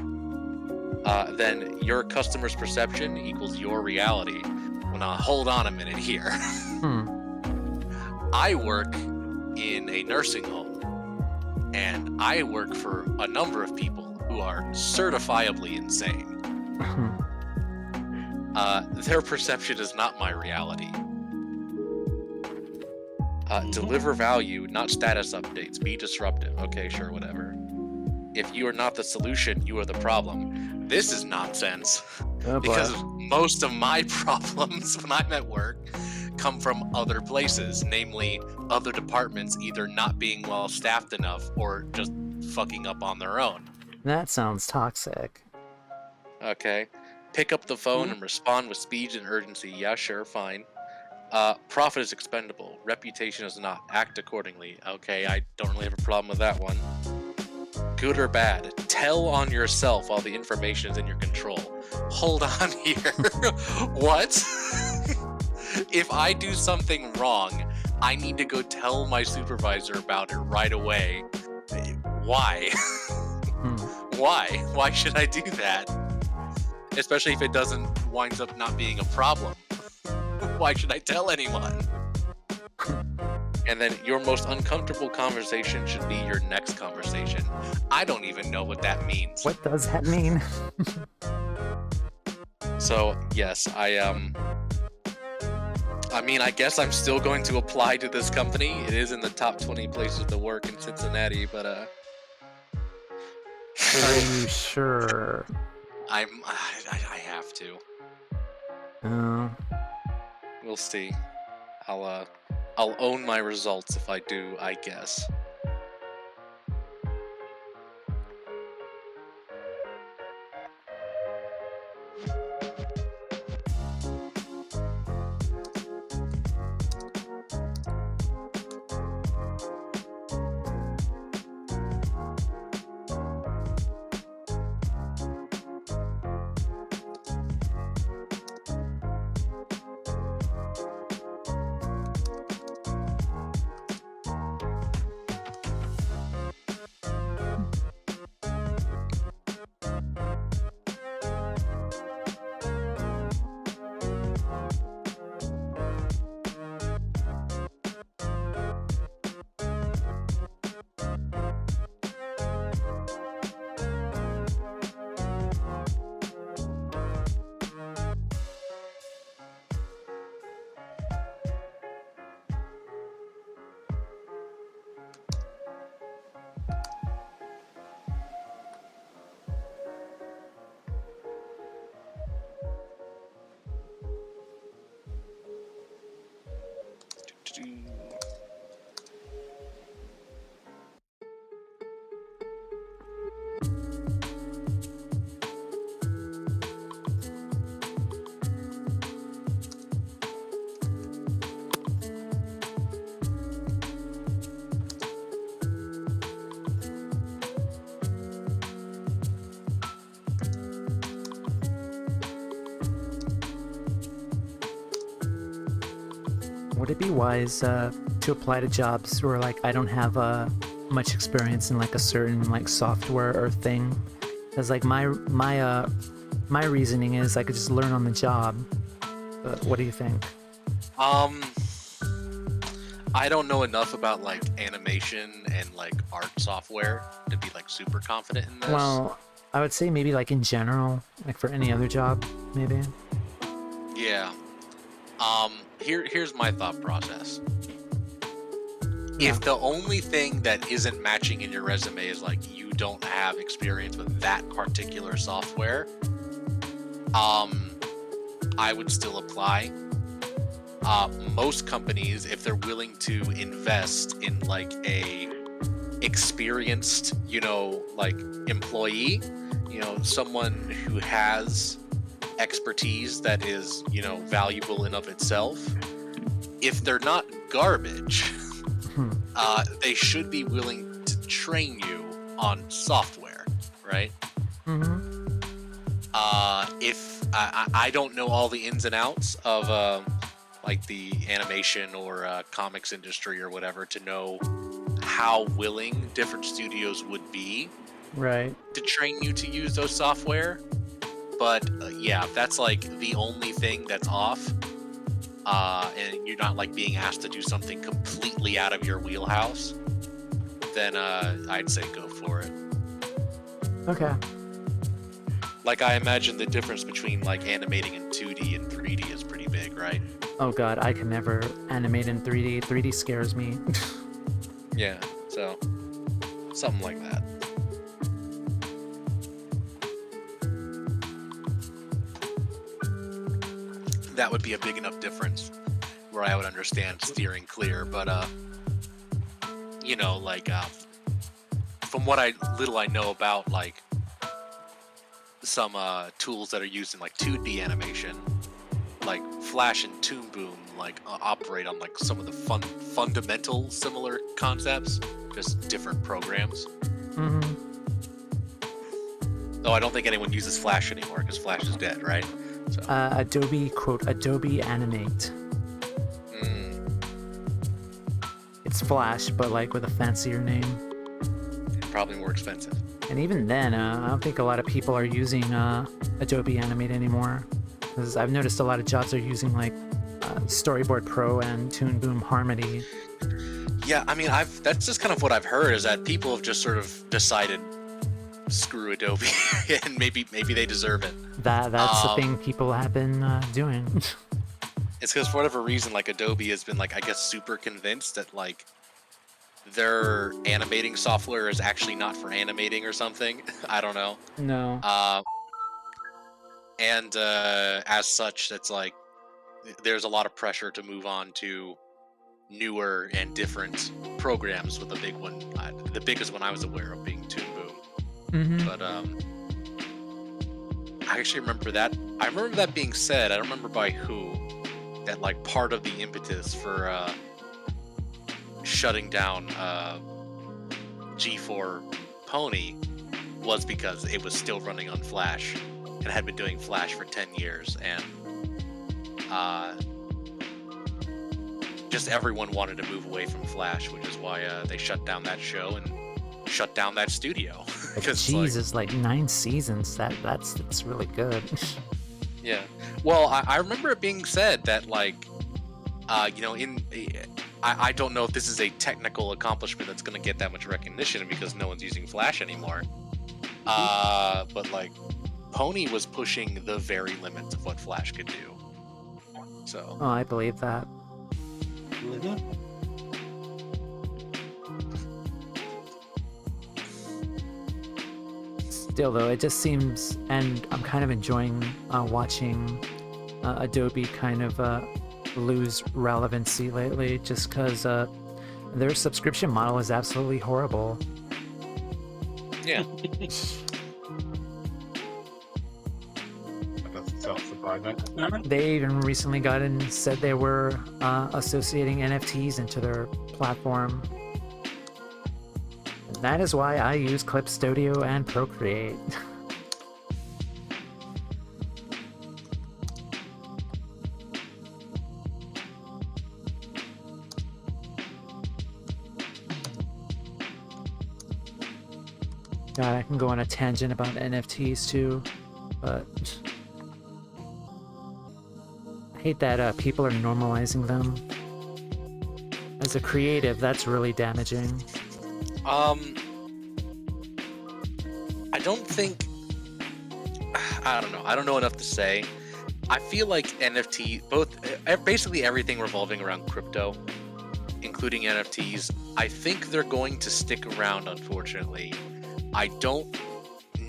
Then your customer's perception equals your reality. Well, now hold on a minute here. I work in a nursing home, and I work for a number of people who are certifiably insane. Their perception is not my reality. Deliver value, not status updates. Be disruptive. Okay, sure, whatever. If you are not the solution, you are the problem. This is nonsense. Oh, because most of my problems when I'm at work come from other places, namely other departments either not being well staffed enough or just fucking up on their own. That sounds toxic. Okay. Pick up the phone and respond with speed and urgency. Yeah, sure, fine. Profit is expendable. Reputation is not. Act accordingly. Okay, I don't really have a problem with that one. Good or bad, tell on yourself while the information is in your control. Hold on here. What? If I do something wrong, I need to go tell my supervisor about it right away. Why? Why? Why should I do that? Especially if it winds up not being a problem. Why should I tell anyone? And then your most uncomfortable conversation should be your next conversation. I don't even know what that means. What does that mean? So, yes, I mean, I guess I'm still going to apply to this company. It is in the top 20 places to work in Cincinnati, but Are you sure? I have to. Oh. We'll see. I'll own my results if I do, I guess. Would it be wise to apply to jobs where, like, I don't have much experience in like a certain like software or thing. Because like my reasoning is I could just learn on the job. But what do you think? I don't know enough about like animation and like art software to be like super confident in this. Well, I would say maybe like in general, like for any other job, maybe. Yeah. Here's my thought process. Yeah. If the only thing that isn't matching in your resume is like you don't have experience with that particular software, I would still apply. Most companies, if they're willing to invest in like a experienced, like employee, someone who has expertise that is, valuable in of itself, if they're not garbage, they should be willing to train you on software, right? If I don't know all the ins and outs of like the animation or comics industry or whatever to know how willing different studios would be to train you to use those software. But yeah, if that's like the only thing that's off, and you're not like being asked to do something completely out of your wheelhouse, then I'd say go for it. Okay. Like I imagine the difference between like animating in 2D and 3D is pretty big, right? Oh god, I can never animate in 3D. 3D scares me. Yeah, so something like that. That would be a big enough difference where I would understand steering clear, but like from what little I know about like some tools that are used in like 2D animation, like Flash and Toon Boom like operate on like some of the fundamental similar concepts, just different programs. Though I don't think anyone uses Flash anymore because Flash is dead, right? So. Adobe Animate. It's Flash, but like with a fancier name. Probably more expensive. And even then, I don't think a lot of people are using Adobe Animate anymore. Because I've noticed a lot of jobs are using like Storyboard Pro and Toon Boom Harmony. Yeah, I mean, that's just kind of what I've heard is that people have just sort of decided, screw Adobe, and maybe they deserve it. That's the thing people have been doing. It's because for whatever reason, like Adobe has been like, I guess, super convinced that like their animating software is actually not for animating or something. I don't know. No. And as such, it's like there's a lot of pressure to move on to newer and different programs. With the big one, the biggest one I was aware of being Toon Boom. But I actually remember that. I remember that being said. I don't remember by who. That like part of the impetus for shutting down G4 Pony was because it was still running on Flash and had been doing Flash for 10 years, and just everyone wanted to move away from Flash, which is why they shut down that show and shut down that studio. Jesus, like 9 seasons. That's really good. Yeah. Well, I remember it being said that, like, I don't know if this is a technical accomplishment that's going to get that much recognition because no one's using Flash anymore. But, like, Pony was pushing the very limits of what Flash could do. So. Oh, I believe that. Still, though, it just seems, and I'm kind of enjoying watching Adobe kind of lose relevancy lately, just because their subscription model is absolutely horrible. Yeah. That doesn't sound surprising. They even recently got in and said they were associating NFTs into their platform. That is why I use Clip Studio and Procreate. God, I can go on a tangent about NFTs too, but I hate that people are normalizing them. As a creative, that's really damaging. I don't think. I don't know. I don't know enough to say. I feel like NFT, basically everything revolving around crypto, including NFTs, I think they're going to stick around, unfortunately. I don't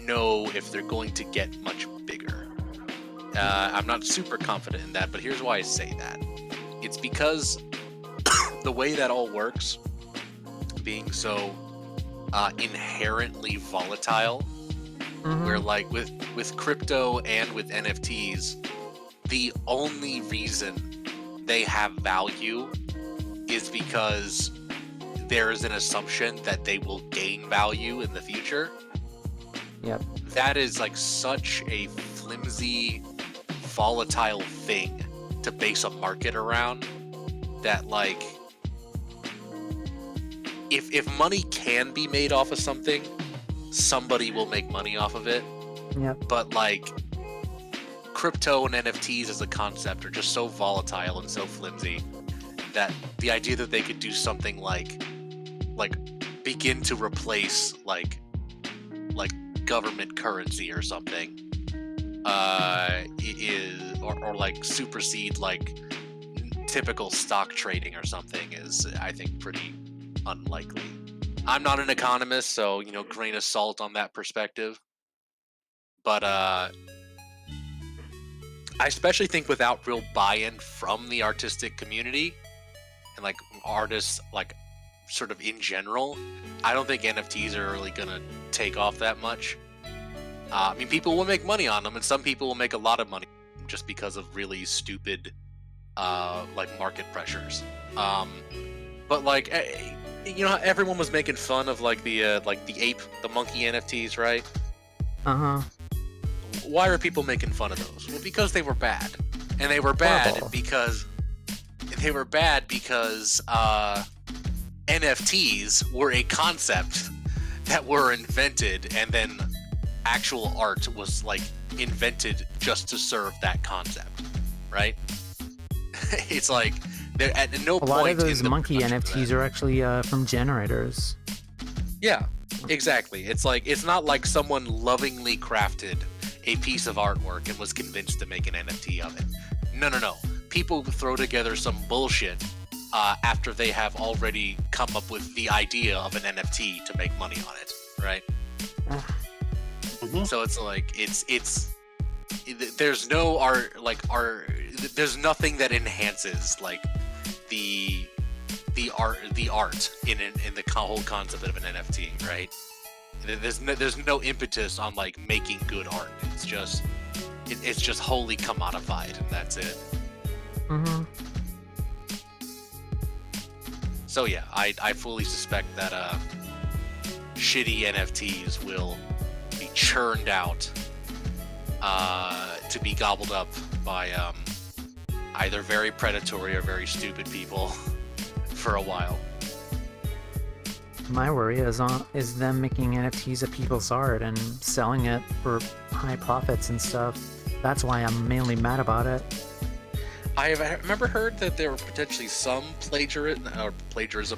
know if they're going to get much bigger. I'm not super confident in that, but here's why I say that. It's because the way that all works, being so inherently volatile, where like with crypto and with NFTs, the only reason they have value is because there is an assumption that they will gain value in the future. Yep. That is like such a flimsy, volatile thing to base a market around, that like if money can be made off of something, somebody will make money off of it. Yep. But like crypto and NFTs as a concept are just so volatile and so flimsy that the idea that they could do something like begin to replace like government currency or something or like supersede like typical stock trading or something is, I think, pretty unlikely. I'm not an economist, so grain of salt on that perspective. But I especially think without real buy-in from the artistic community and like artists, like sort of in general, I don't think NFTs are really gonna take off that much. I mean, people will make money on them, and some people will make a lot of money just because of really stupid like market pressures. But like everyone was making fun of like the monkey NFTs, right? Why are people making fun of those? Well, because they were bad, and they were bad because NFTs were a concept that were invented, and then actual art was like invented just to serve that concept, right? It's like there at no point. A lot of those monkey NFTs are actually from generators. Yeah, exactly. It's like, it's not like someone lovingly crafted a piece of artwork and was convinced to make an NFT of it. No. People throw together some bullshit after they have already come up with the idea of an NFT to make money on it, right? So it's like there's no art, there's nothing that enhances like the art in the whole concept of an NFT, right? There's no impetus on like making good art. It's just wholly commodified, and that's it. So yeah, I fully suspect that shitty NFTs will be churned out to be gobbled up by either very predatory or very stupid people for a while. My worry is them making NFTs of people's art and selling it for high profits and stuff. That's why I'm mainly mad about it. I remember heard that there were potentially some plagiarism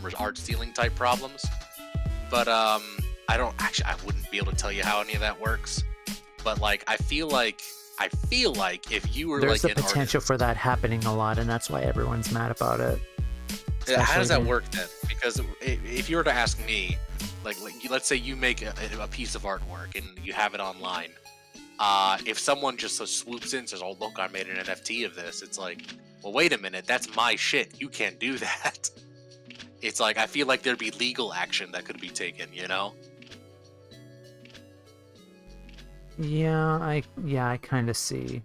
or art stealing type problems, but I wouldn't be able to tell you how any of that works. But like, I feel like if you were there's like the potential for that happening a lot, and that's why everyone's mad about it. How does that work then? Because if you were to ask me, like let's say you make a piece of artwork and you have it online. If someone just swoops in and says, "Oh, look, I made an NFT of this," it's like, well, wait a minute, that's my shit. You can't do that. It's like, I feel like there'd be legal action that could be taken, Yeah, I kind of see.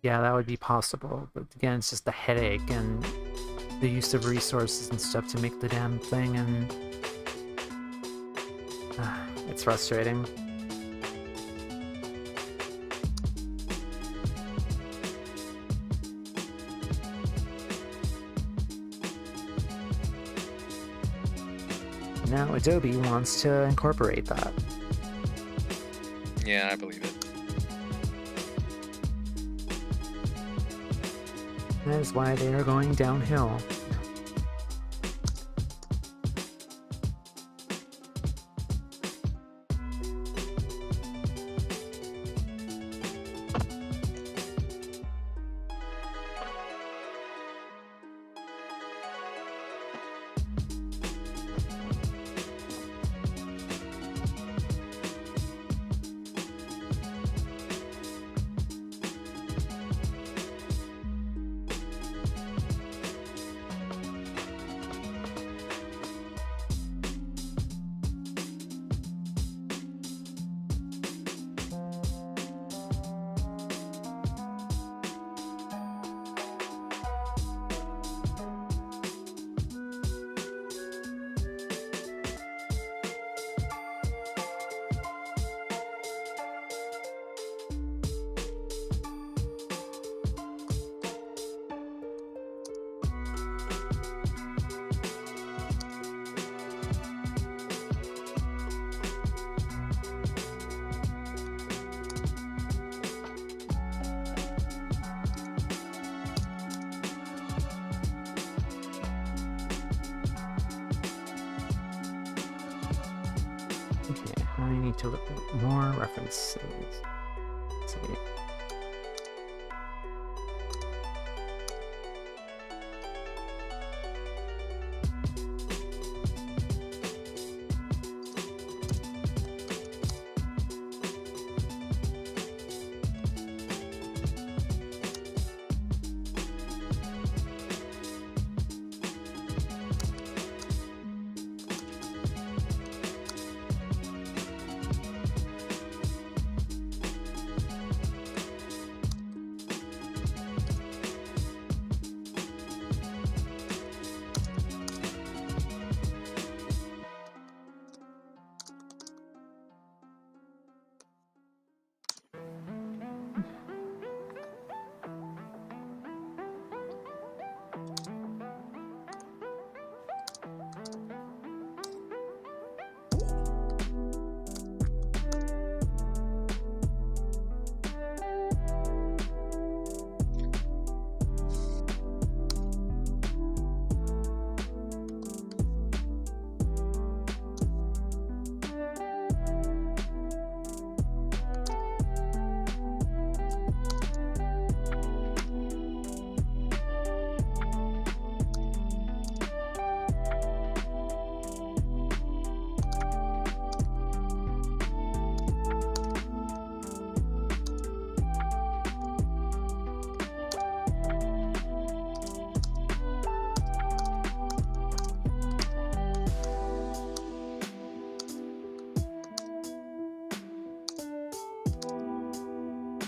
Yeah, that would be possible. But again, it's just the headache and the use of resources and stuff to make the damn thing, and it's frustrating. Now Adobe wants to incorporate that. Yeah, I believe it. That is why they are going downhill. Okay, I need to look at more references. Let's see.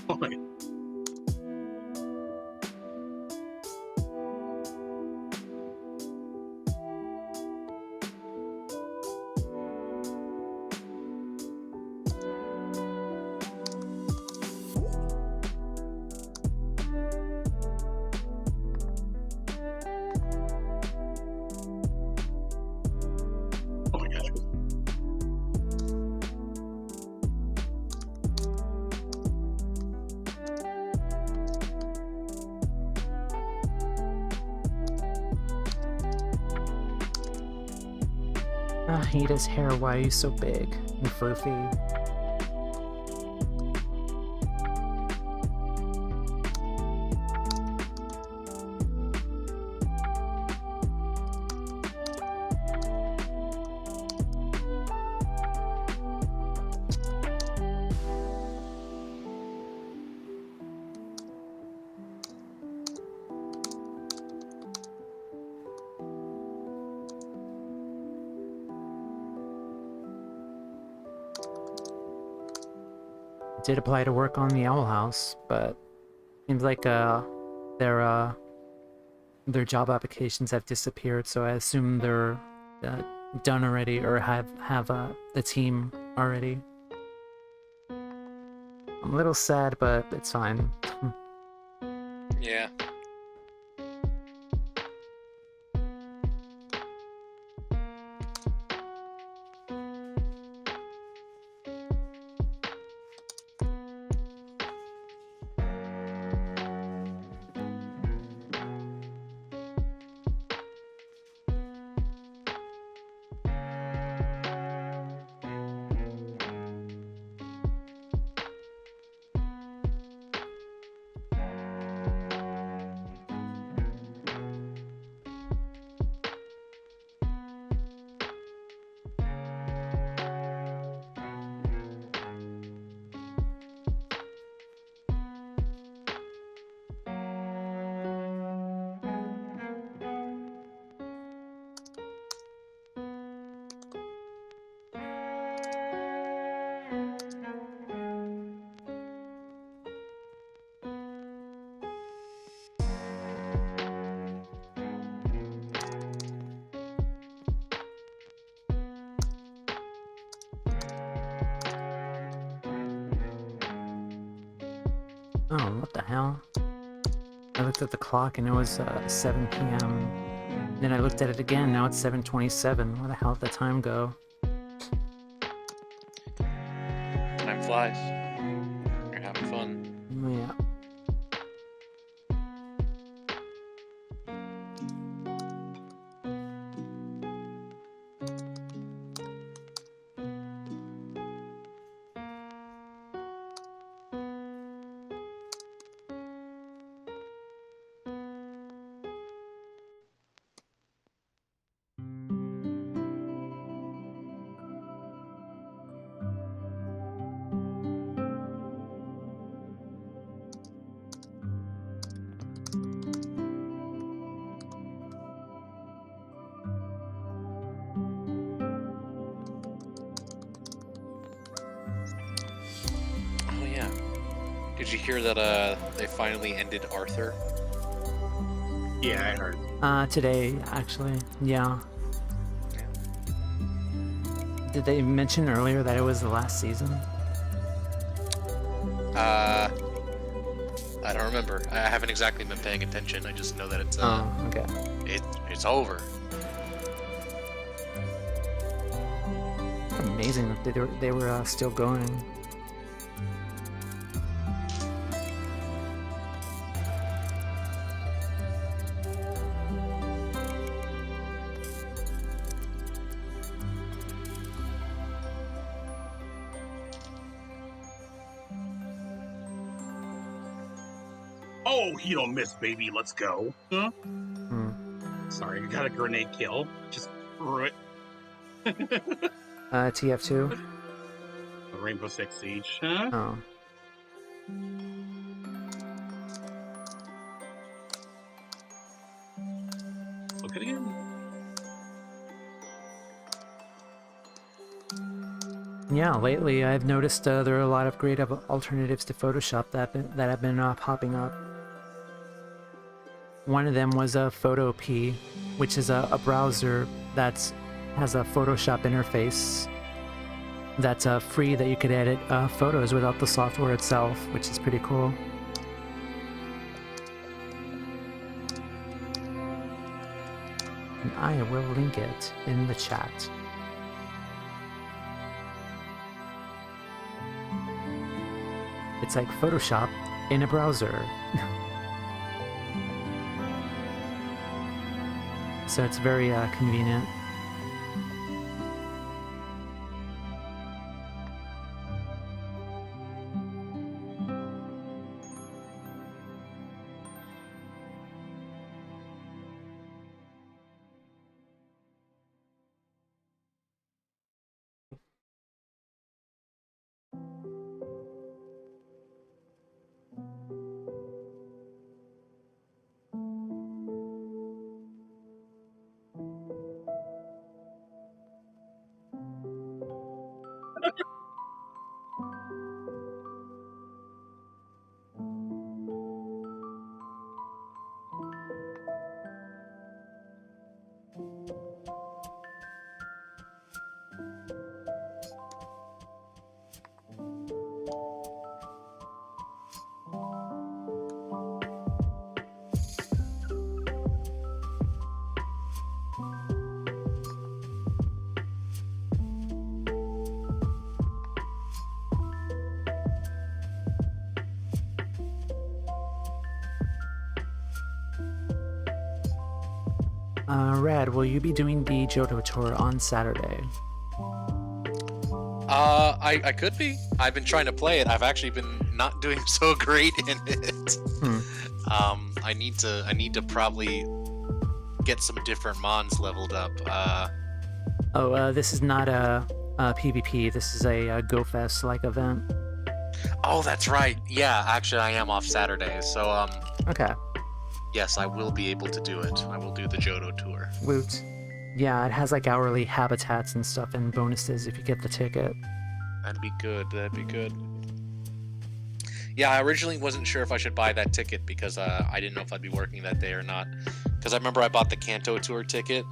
Oh my God. Oh my gosh. I hate his hair. Why he's so big and fluffy. Did apply to work on the Owl House, but seems like their job applications have disappeared. So I assume they're done already, or have the team already. I'm a little sad, but it's fine. Yeah. Oh, what the hell? I looked at the clock and it was 7 p.m. Then I looked at it again, now it's 7:27. Where the hell did the time go? Time flies. You're having fun. Yeah. Oh yeah. Did you hear that they finally ended Arthur? Yeah, I heard. Today, actually. Yeah. Did they mention earlier that it was the last season? I don't remember. I haven't exactly been paying attention. I just know that it's Okay. it's over. Amazing that they were still going. Oh, you don't miss, baby. Let's go. Huh? Hmm. Sorry, I got a grenade kill. Just threw it. TF2? Rainbow Six Siege. Huh? Oh. Look at it again. Yeah, lately I've noticed there are a lot of great alternatives to Photoshop that have been popping up. One of them was PhotoP, which is a browser that has a Photoshop interface that's free, that you could edit photos without the software itself, which is pretty cool. And I will link it in the chat. It's like Photoshop in a browser. So it's very convenient. Rad, will you be doing the Johto tour on Saturday? I could be. I've been trying to play it. I've actually been not doing so great in it. I need to probably get some different mons leveled up. This is not a PvP. This is a GoFest like event. Oh, that's right. Yeah, actually, I am off Saturday, so Okay. yes, I will be able to do it. I will do the Johto tour. Woot. Yeah, it has like hourly habitats and stuff and bonuses if you get the ticket. That'd be good. That'd be good. Yeah, I originally wasn't sure if I should buy that ticket because I didn't know if I'd be working that day or not. Because I remember I bought the Kanto tour ticket,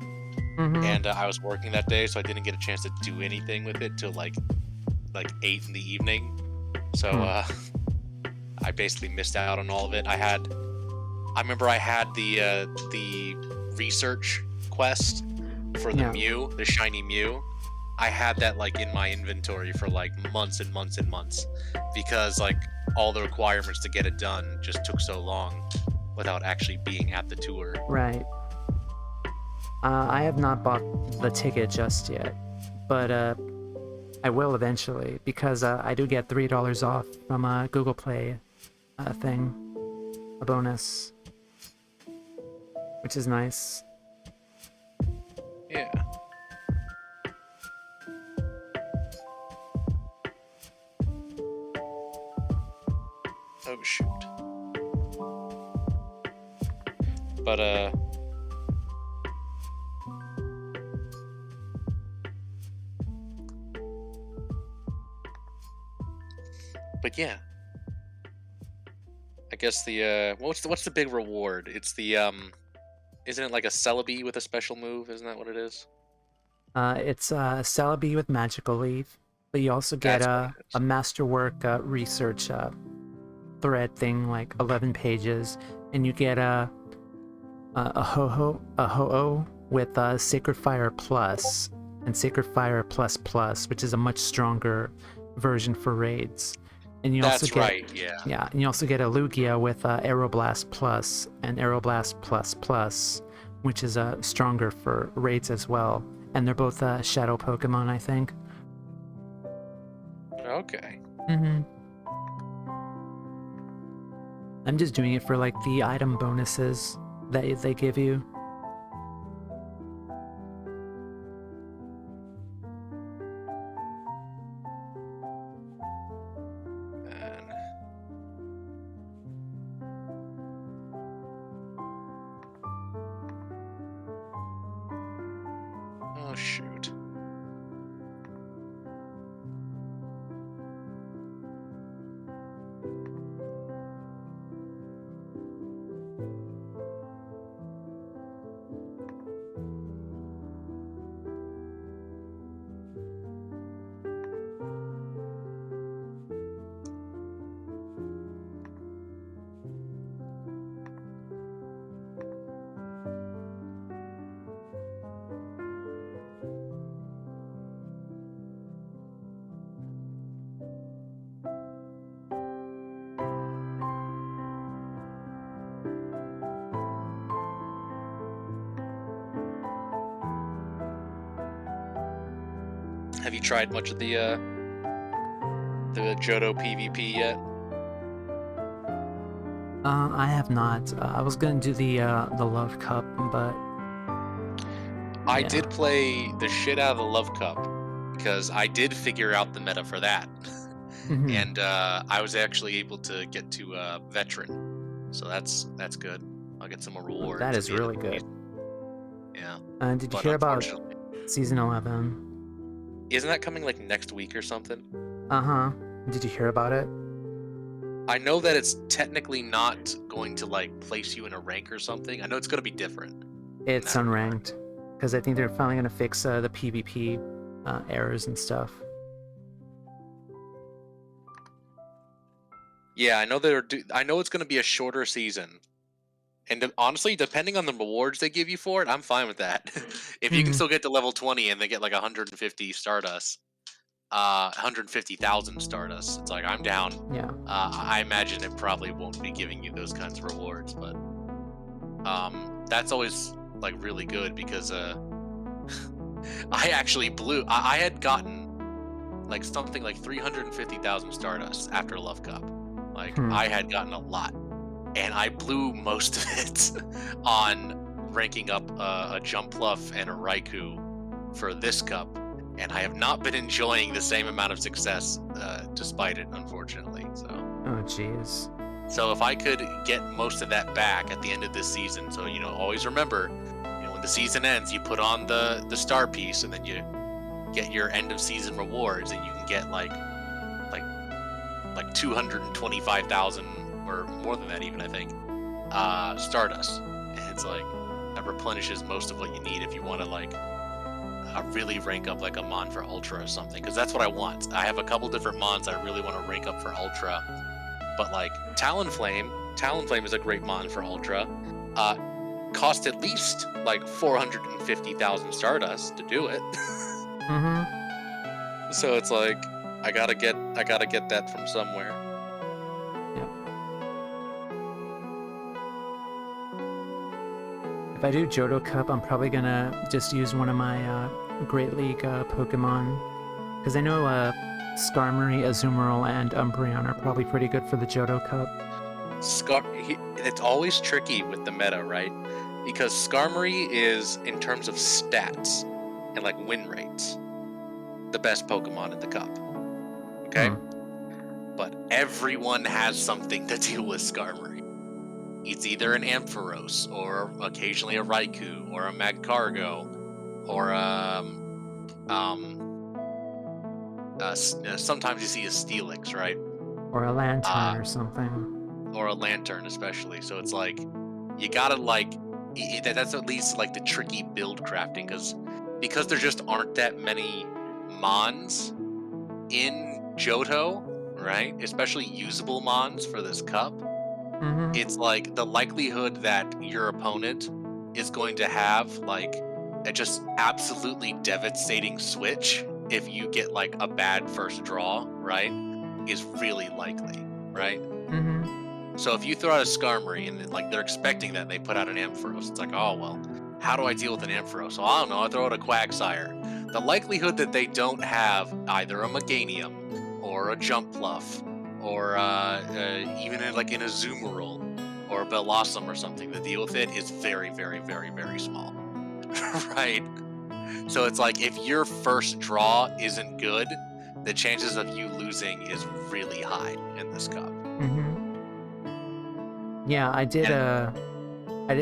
and I was working that day, so I didn't get a chance to do anything with it till like 8 in the evening. So I basically missed out on all of it. I remember I had the research quest for the Mew, the shiny Mew. I had that like in my inventory for like months and months and months because like all the requirements to get it done just took so long without actually being at the tour. Right. I have not bought the ticket just yet, but I will eventually because I do get $3 off from a Google Play thing, a bonus, which is nice. Yeah. Oh shoot. But yeah. I guess the what's the big reward? It's the isn't it like a Celebi with a special move? Isn't that what it is? It's a Celebi with Magical Leaf, but you also get a Masterwork research thread thing, like 11 pages, and you get a Ho-Oh with Sacred Fire Plus and Sacred Fire Plus Plus, which is a much stronger version for raids. And you also get, yeah, and you also get a Lugia with Aeroblast Plus and Aeroblast Plus Plus, which is stronger for raids as well. And they're both Shadow Pokemon, I think. Okay. Mm-hmm. I'm just doing it for like the item bonuses that they give you. Oh shoot. Have you tried much of the Johto PvP yet? I have not. I was gonna do the Love Cup, but I did play the shit out of the Love Cup because I did figure out the meta for that, and I was actually able to get to Veteran, so that's good. I'll get some more rewards. That is really good. Yeah. Did you hear about Season 11? Isn't that coming like next week or something? Uh-huh. Did you hear about it? I know that it's technically not going to like place you in a rank or something. I know it's going to be different. It's unranked, because I think they're finally going to fix the PvP errors and stuff. Yeah, I know I know it's going to be a shorter season. And honestly, depending on the rewards they give you for it, I'm fine with that. If you can still get to level 20 and they get like 150 Stardust, 150,000 Stardust, it's like I'm down. Yeah. I imagine it probably won't be giving you those kinds of rewards, but that's always like really good because I actually blew. I had gotten like something like 350,000 Stardust after Love Cup. Like I had gotten a lot. And I blew most of it on ranking up a Jumpluff and a Raikou for this cup, and I have not been enjoying the same amount of success despite it, unfortunately. So. Oh, jeez. So if I could get most of that back at the end of this season, so always remember, when the season ends, you put on the star piece, and then you get your end of season rewards, and you can get like 225,000. Or more than that even, I think, Stardust. And it's like, that replenishes most of what you need if you want to like really rank up like a Mon for Ultra or something, because that's what I want. I have a couple different Mons I really want to rank up for Ultra, But like Talonflame is a great mon for Ultra. Cost at least like 450,000 Stardust to do it. Mm-hmm. So it's like I gotta get that from somewhere. Yep. If I do Johto Cup, I'm probably gonna just use one of my Great League Pokemon, because I know Skarmory, Azumarill, and Umbreon are probably pretty good for the Johto Cup. It's always tricky with the meta, right? Because Skarmory is, in terms of stats and like win rates, the best Pokemon in the cup. Okay? But everyone has something to deal with Skarmory. It's either an Ampharos, or occasionally a Raikou, or a Magcargo, or sometimes you see a Steelix, right? Or a Lantern or something. Or a Lantern, especially. So it's like, you gotta like, that's at least like the tricky build crafting, because there just aren't that many mons in Johto, right? Especially usable mons for this cup. Mm-hmm. It's like the likelihood that your opponent is going to have like a just absolutely devastating switch if you get like a bad first draw, right, is really likely, right? Mm-hmm. So if you throw out a Skarmory and like they're expecting that, and they put out an Ampharos, it's like, oh well, how do I deal with an Ampharos? Well, I don't know, I throw out a Quagsire. The likelihood that they don't have either a Meganium or a Jumpluff or even like an Azumarill or a Bellossom or something to deal with it is very, very, very, very small. Right? So it's like, if your first draw isn't good, the chances of you losing is really high in this cup. Mm-hmm. Yeah, I did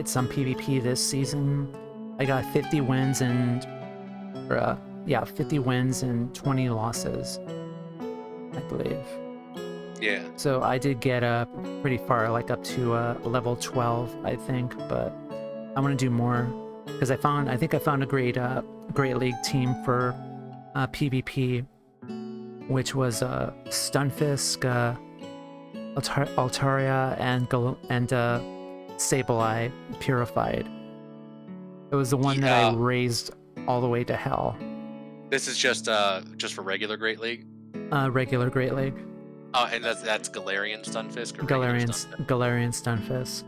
some PvP this season. I got 50 wins and 50 wins and 20 losses, I believe. Yeah. So I did get pretty far, like up to level 12, I think, but I want to do more, because I think I found a great League team for PvP, which was Stunfisk, Altaria, and Sableye Purified. It was the one that I raised all the way to hell. This is just for regular Great League? Regular Great League. Oh, and that's Galarian Stunfisk? Or Galarian Stunfisk.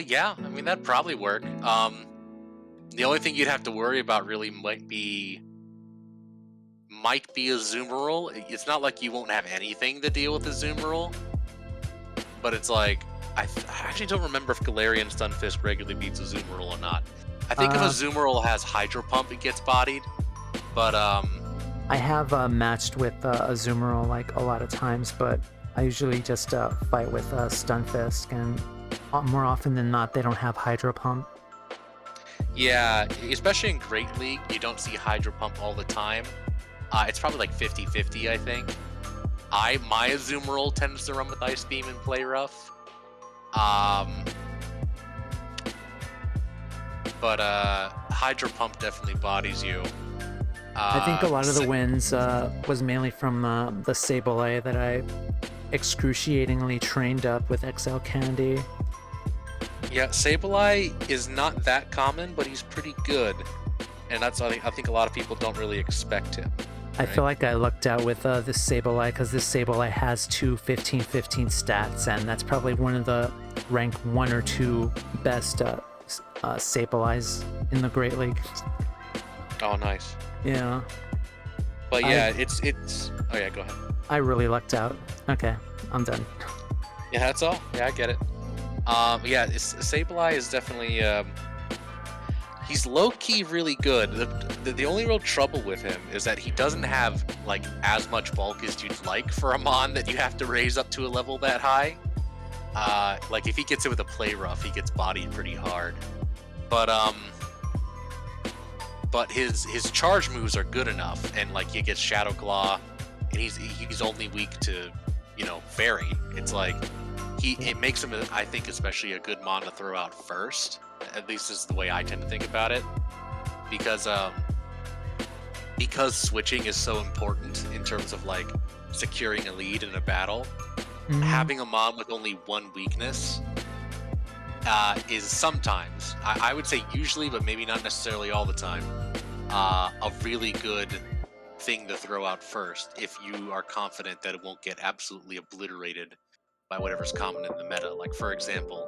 Yeah, I mean, that'd probably work. The only thing you'd have to worry about really might be Azumarill. It's not like you won't have anything to deal with Azumarill, but it's like, I actually don't remember if Galarian Stunfisk regularly beats Azumarill or not. I think if Azumarill has Hydro Pump, it gets bodied, but I have matched with Azumarill like a lot of times, but I usually just fight with Stunfisk, and more often than not, they don't have Hydro Pump. Yeah, especially in Great League, you don't see Hydro Pump all the time. It's probably like 50-50, I think. My Azumarill tends to run with Ice Beam and play rough. But Hydro Pump definitely bodies you. I think a lot of the wins was mainly from the Sableye that I excruciatingly trained up with XL Candy. Yeah, Sableye is not that common, but he's pretty good. And I think a lot of people don't really expect him. I feel like I lucked out with this Sableye, because this Sableye has two 15-15 stats, and that's probably one of the rank 1 or 2 best Sableyes in the Great League. Oh, nice. Yeah. But yeah, it's. Oh yeah, go ahead. I really lucked out. Okay, I'm done. Yeah, that's all. Yeah, I get it. Yeah, Sableye is definitely. He's low-key really good. The only real trouble with him is that he doesn't have like as much bulk as you'd like for a mon that you have to raise up to a level that high. Like if he gets it with a play rough, he gets bodied pretty hard. But his charge moves are good enough, and like he gets Shadow Claw, and he's only weak to, Fairy. It's like it makes him, I think, especially a good mon to throw out first. At least this is the way I tend to think about it, because switching is so important in terms of like securing a lead in a battle. having a mob with only one weakness is sometimes, I would say usually, but maybe not necessarily all the time, a really good thing to throw out first if you are confident that it won't get absolutely obliterated by whatever's common in the meta. Like, for example,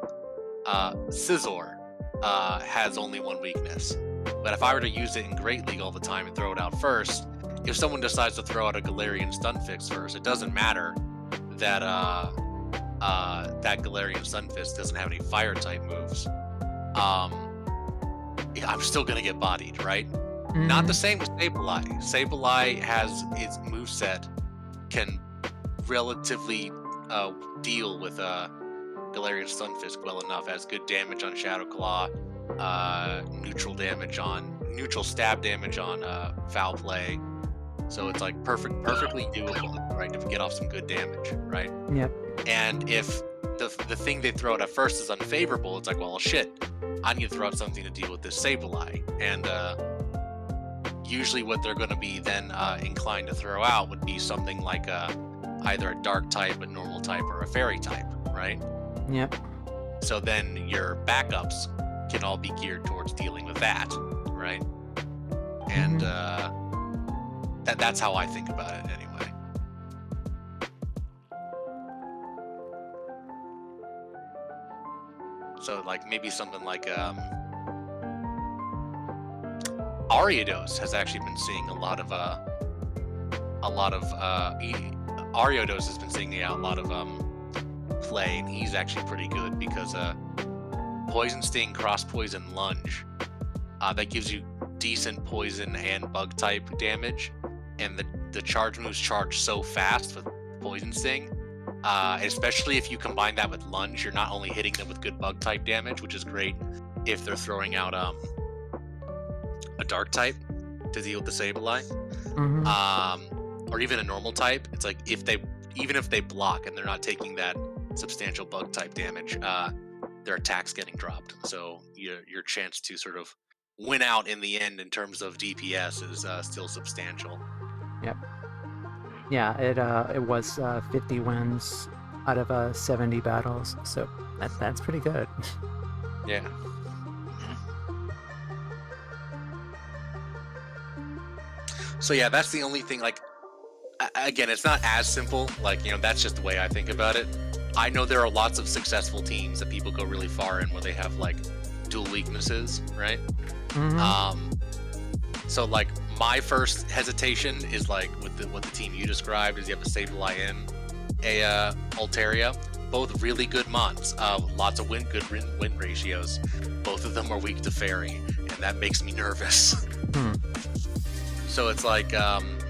Scizor has only one weakness, but if I were to use it in Great League all the time and throw it out first, if someone decides to throw out a Galarian Stunfisk first, it doesn't matter that that Galarian Stunfisk doesn't have any fire type moves. I'm still gonna get bodied, right? Not the same with Sableye. Sableye has its moveset can relatively deal with Galarian Stunfisk well enough. Has good damage on Shadow Claw, neutral stab damage on Foul Play. So it's like perfectly doable, right? To get off some good damage, right? Yep. And if the thing they throw out at first is unfavorable, it's like, well, shit, I need to throw out something to deal with this Sableye. And usually what they're going to be then inclined to throw out would be something like either a dark type, a normal type, or a fairy type, right? Yep. So then your backups can all be geared towards dealing with that, right? And that's how I think about it anyway. So like maybe something like Ariados has actually been seeing a lot of Ariados has been seeing a lot of play, and he's actually pretty good because Poison Sting, Cross Poison, Lunge, that gives you decent poison and bug type damage, and the charge moves charge so fast with Poison Sting, especially if you combine that with Lunge, you're not only hitting them with good bug type damage, which is great if they're throwing out a dark type to deal with the Sableye, or even a normal type. It's like even if they block and they're not taking that substantial bug type damage, their attack's getting dropped. So your chance to sort of win out in the end in terms of DPS is still substantial. Yep. Yeah, it was 50 wins out of 70 battles, so that's pretty good. Yeah. So yeah, that's the only thing. Like, again, it's not as simple. Like, that's just the way I think about it. I know there are lots of successful teams that people go really far in where they have like dual weaknesses, right? So like my first hesitation is like with what the team you described is you have a Sableye and a Altaria, both really good mons, lots of good win ratios. Both of them are weak to Fairy, and that makes me nervous. So it's like, and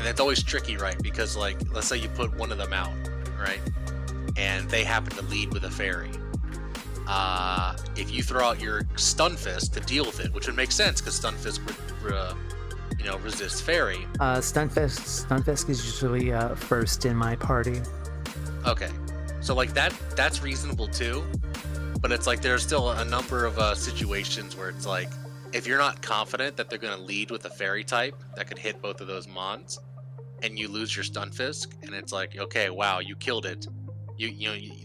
it's always tricky, right? Because like, let's say you put one of them out, right? And they happen to lead with a Fairy. If you throw out your Stunfisk to deal with it, which would make sense because Stunfisk resists Fairy. Stunfisk is usually first in my party. Okay, so like that's reasonable too, but it's like there's still a number of situations where it's like if you're not confident that they're going to lead with a Fairy type that could hit both of those mons, and you lose your Stunfisk, and it's like, okay, wow, you killed it.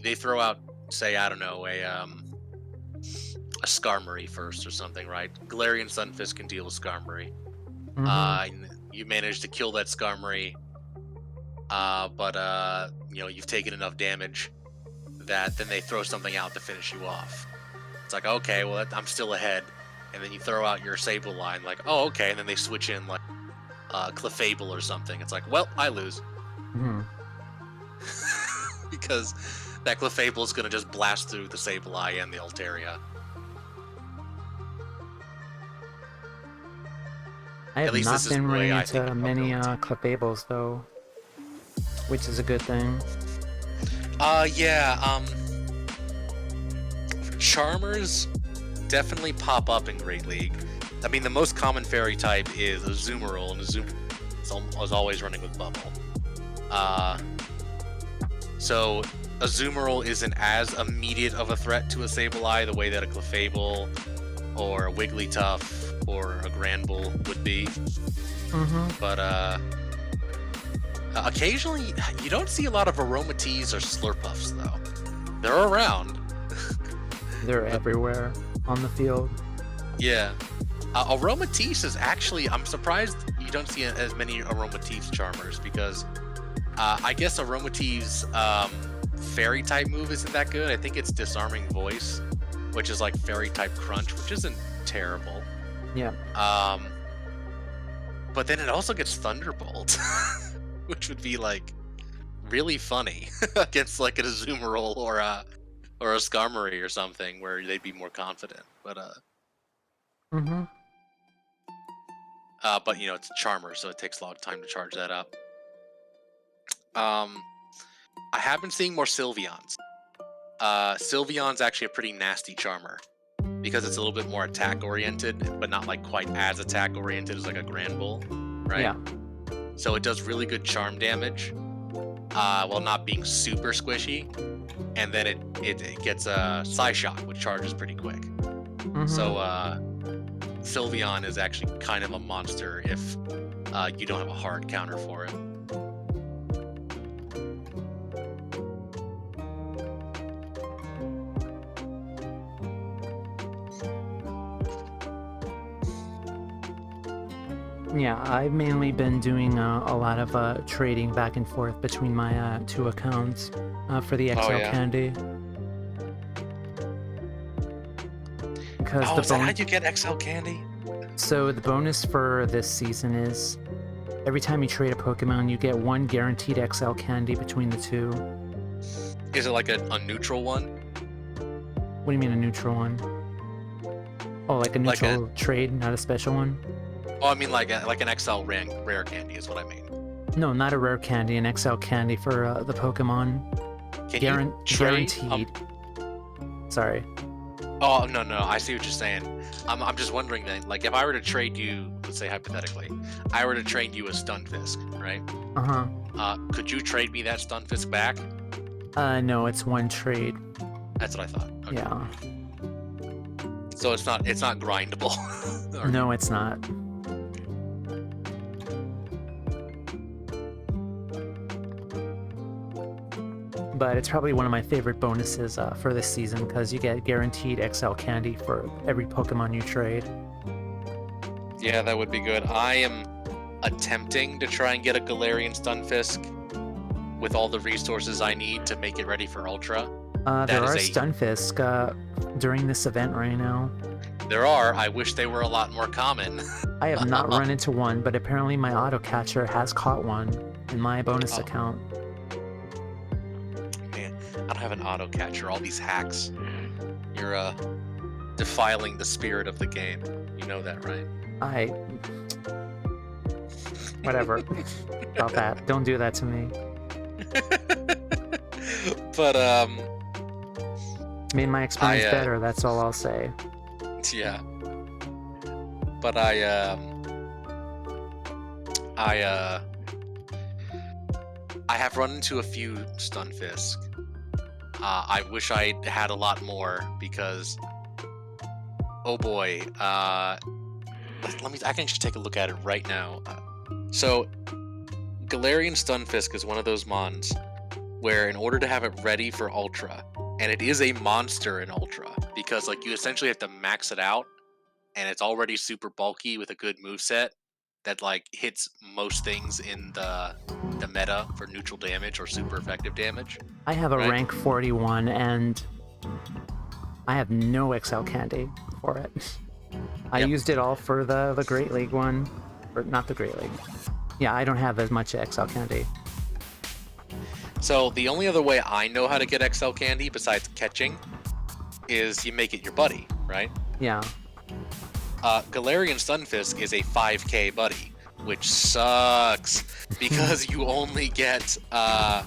They throw out, say, I don't know, a Skarmory first or something, right? Galarian Stunfisk can deal with Skarmory. You managed to kill that Skarmory, but you've taken enough damage that then they throw something out to finish you off. It's like, okay, well, I'm still ahead. And then you throw out your Sableye, like, oh, okay, and then they switch in like Clefable or something. It's like, well, I lose. Because that Clefable is going to just blast through the Sableye and the Altaria. I have not been running into many Clefables, though, which is a good thing. Charmers definitely pop up in Great League. I mean, the most common Fairy type is Azumarill, and Azumarill is always running with Bubble. So Azumarill isn't as immediate of a threat to a Sableye the way that a Clefable or a Wigglytuff or a Granbull would be. But Occasionally, you don't see a lot of Aromateas or Slurpuffs, though. They're around. They're everywhere on the field. Yeah. Aromatisse is actually... I'm surprised you don't see as many Aromatisse Charmers, because I guess Aromatisse's Fairy-type move isn't that good. I think it's Disarming Voice, which is like Fairy-type Crunch, which isn't terrible. Yeah. But then it also gets Thunderbolt, which would be like really funny against like an Azumarill or a Skarmory or something, where they'd be more confident. But but you know, it's a Charmer, so it takes a lot of time to charge that up. I have been seeing more Sylveons. Sylveon's actually a pretty nasty Charmer, because it's a little bit more attack oriented, but not like quite as attack oriented as like a Granbull, right? Yeah. So it does really good charm damage, while not being super squishy, and then it gets a Psyshock, which charges pretty quick. So Sylveon is actually kind of a monster if you don't have a hard counter for it. Yeah, I've mainly been doing a lot of trading back and forth between my 2 accounts for the XL candy. Because is that how you get XL candy? So the bonus for this season is every time you trade a Pokemon, you get 1 guaranteed XL candy between the 2. Is it like a neutral one? What do you mean a neutral one? Oh, like a neutral trade, not a special one? Oh, I mean like an XL rare candy is what I mean. No, not a rare candy, an XL candy for the Pokemon. Can you trade, guaranteed. Sorry. Oh, no, I see what you're saying. I'm just wondering then, like, if I were to trade you, let's say hypothetically, I were to trade you a Stunfisk, right? Could you trade me that Stunfisk back? No, it's 1 trade. That's what I thought. Okay. Yeah. So it's not grindable. No, it's not. But it's probably one of my favorite bonuses for this season, because you get guaranteed XL candy for every Pokemon you trade. Yeah, that would be good. I am attempting to try and get a Galarian Stunfisk with all the resources I need to make it ready for Ultra. There are Stunfisk during this event right now. There are. I wish they were a lot more common. I have not run into one, but apparently my auto catcher has caught one in my bonus account. Man, I don't have an auto catcher. All these hacks. You're defiling the spirit of the game. You know that, right? Whatever. About that. Don't do that to me. But made my experience better, that's all I'll say. Yeah. But I have run into a few Stunfisk. I wish I had a lot more, because oh boy, I can just take a look at it right now. So Galarian Stunfisk is one of those mons where, in order to have it ready for Ultra, and it is a monster in Ultra, because like you essentially have to max it out, and it's already super bulky with a good moveset that like hits most things in the meta for neutral damage or super effective damage. I have a rank 41 and I have no XL candy for it. I used it all for the Great League one, or not the Great League. Yeah, I don't have as much XL candy. So the only other way I know how to get XL candy besides catching is you make it your buddy, right? Yeah. Galarian Stunfisk is a 5k buddy, which sucks because you only get an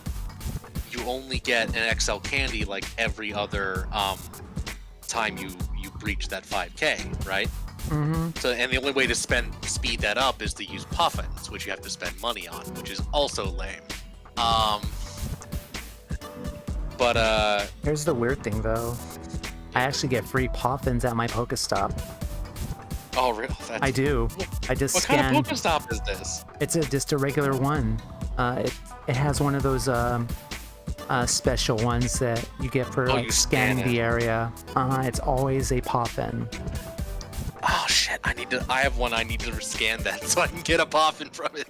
XL candy like every other time you breach that 5k, right? Mm-hmm. So, and the only way to speed that up is to use Puffins, which you have to spend money on, which is also lame. But here's the weird thing though. I actually get free Puffins at my Pokestop. Oh, really? I do. I just What scanned. kind of Pokestop is this? It's just a regular one. It has one of those special ones that you get for Oh, like you scan scanning the it. area. It's always a pop-in. Oh shit! I have one. I need to scan that so I can get a poffin from it.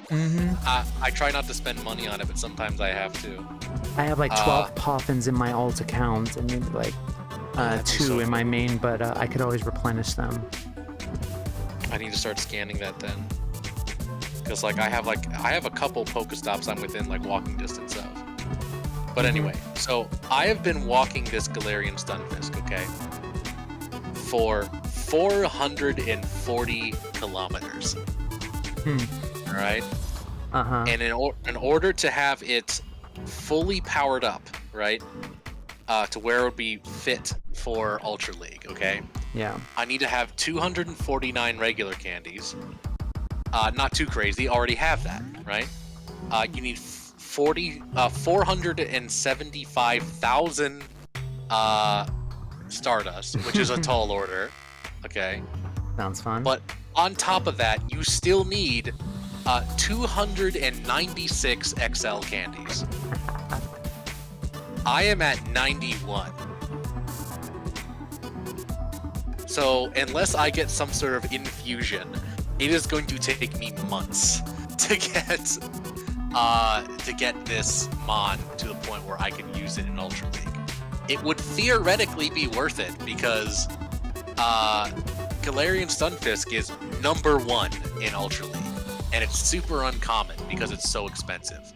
Mm-hmm. I try not to spend money on it, but sometimes I have to. I have like 12 poffins in my alt account and maybe like that'd be 2 so in my cool. main, but I could always replenish them. I need to start scanning that then, because like I have a couple Pokestops I'm within like walking distance of. But anyway, so I have been walking this Galarian Stunfisk, okay, for 440 kilometers. All right. Uh-huh. And in order to have it fully powered up, right, to where it would be fit for Ultra League, okay, Yeah. I need to have 249 regular candies. Not too crazy, already have that, right? You need 475,000 Stardust, which is a tall order, okay? Sounds fun. But on top of that, you still need 296 XL candies. I am at 91. So unless I get some sort of infusion, it is going to take me months to get this Mon to the point where I can use it in Ultra League. It would theoretically be worth it because Galarian Stunfisk is #1 in Ultra League, and it's super uncommon because it's so expensive.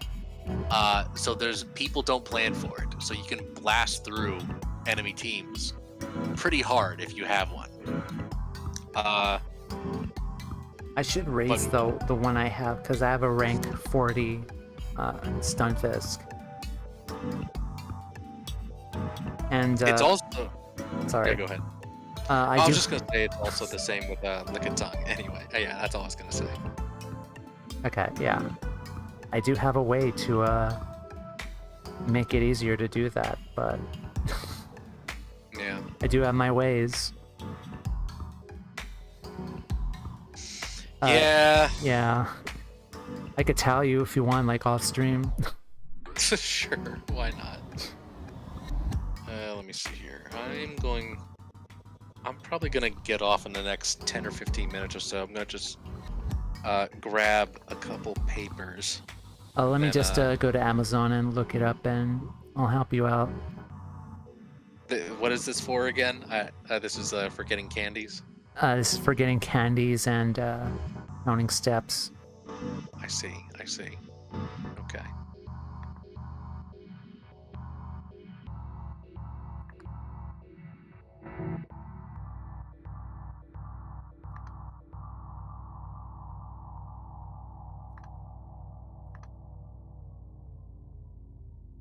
So people don't plan for it, so you can blast through enemy teams pretty hard if you have one. I should raise though the one I have because I have a rank 40 Stunfisk. And it's also sorry. Yeah, go ahead. I was do. just gonna say it's also the same with Lickitung. Anyway, yeah, that's all I was gonna say. Okay, yeah. I do have a way to make it easier to do that, but Yeah. I do have my ways. Yeah. Yeah. I could tell you if you want, like off stream. Sure. Why not? Let me see here. I'm probably gonna get off in the next 10 or 15 minutes or so. I'm gonna just grab a couple papers. Let me And, just go to Amazon and look it up, and I'll help you out. What is this for again? This is for getting candies. This is for getting candies and counting steps. I see. Okay.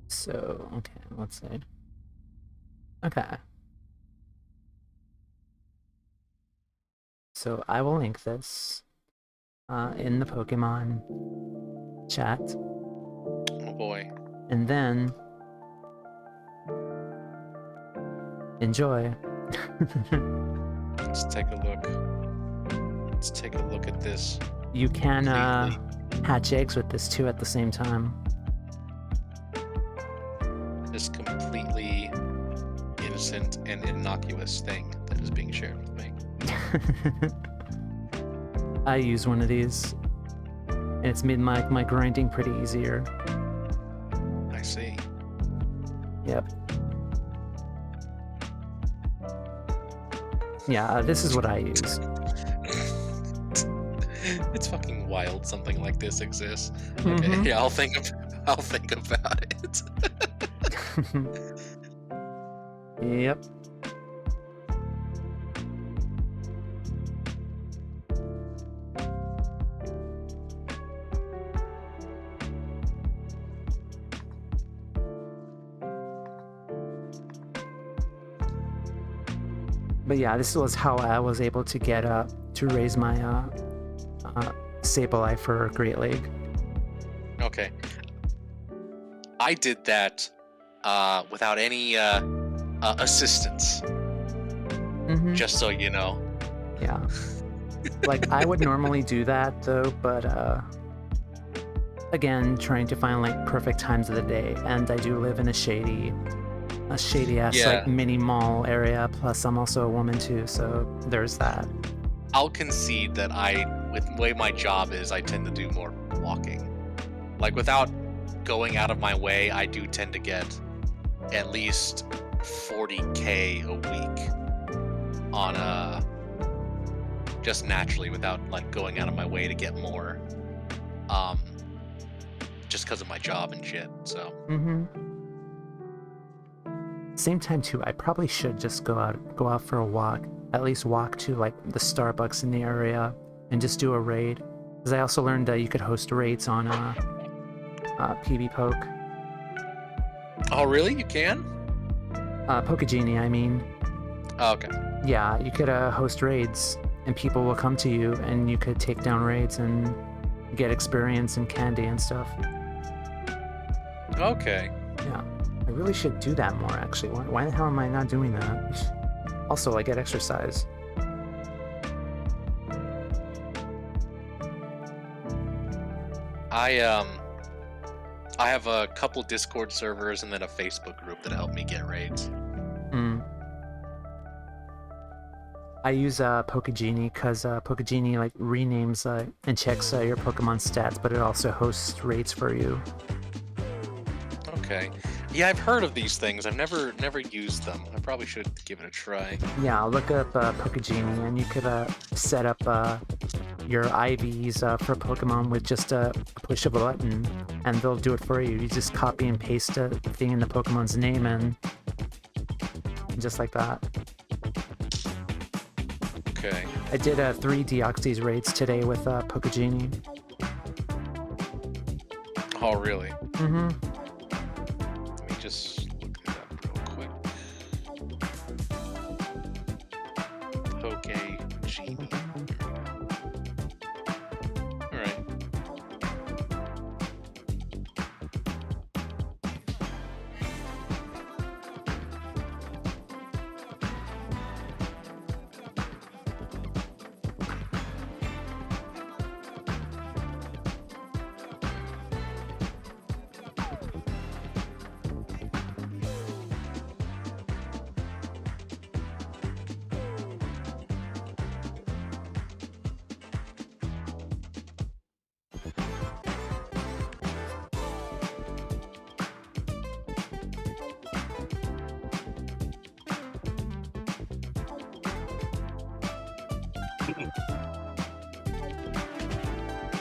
So, okay, let's see. Okay. So I will link this in the Pokemon chat. Oh boy. And then enjoy. Let's take a look. Let's take a look at this. You can hatch eggs with this too at the same time. This completely innocent and innocuous thing that is being shared with me. I use one of these, and it's made my grinding pretty easier. I see. Yep. Yeah, this is what I use. It's fucking wild something like this exists. Okay, Mhm. yeah, I'll think about it. Yep. But yeah, this was how I was able to get to raise my Sableye for Great League. Okay. I did that without any assistance. Mm-hmm. Just so you know. Yeah. Like I would normally do that though, but again, trying to find like perfect times of the day, and I do live in a shady ass Yeah. like mini mall area. Plus, I'm also a woman too, so there's that. I'll concede that with the way my job is, I tend to do more walking. Like, without going out of my way, I do tend to get at least 40K a week on just naturally, without like going out of my way to get more. Just because of my job and shit. So. Same time too, I probably should just go out for a walk. At least walk to like the Starbucks in the area and just do a raid. Because I also learned that you could host raids on PB Poke. Oh really? You can? Pokegenie, I mean. Oh, okay. Yeah, you could host raids and people will come to you and you could take down raids and get experience and candy and stuff. Okay. Yeah, I really should do that more actually. Why the hell am I not doing that? Also, I get exercise. I have a couple Discord servers and then a Facebook group that help me get raids. I use Pokegenie because Pokegenie like renames and checks your Pokemon stats, but it also hosts raids for you. Okay. Yeah, I've heard of these things. I've never used them. I probably should give it a try. Yeah, look up Pokegenie, and you could set up your IVs for Pokemon with just a push of a button, and they'll do it for you. You just copy and paste a thing in the Pokemon's name, and just like that. Okay. I did 3 Deoxys raids today with Pokegenie. Oh, really? Mm-hmm. Let me just look it up real quick. Pokegenie. Alright.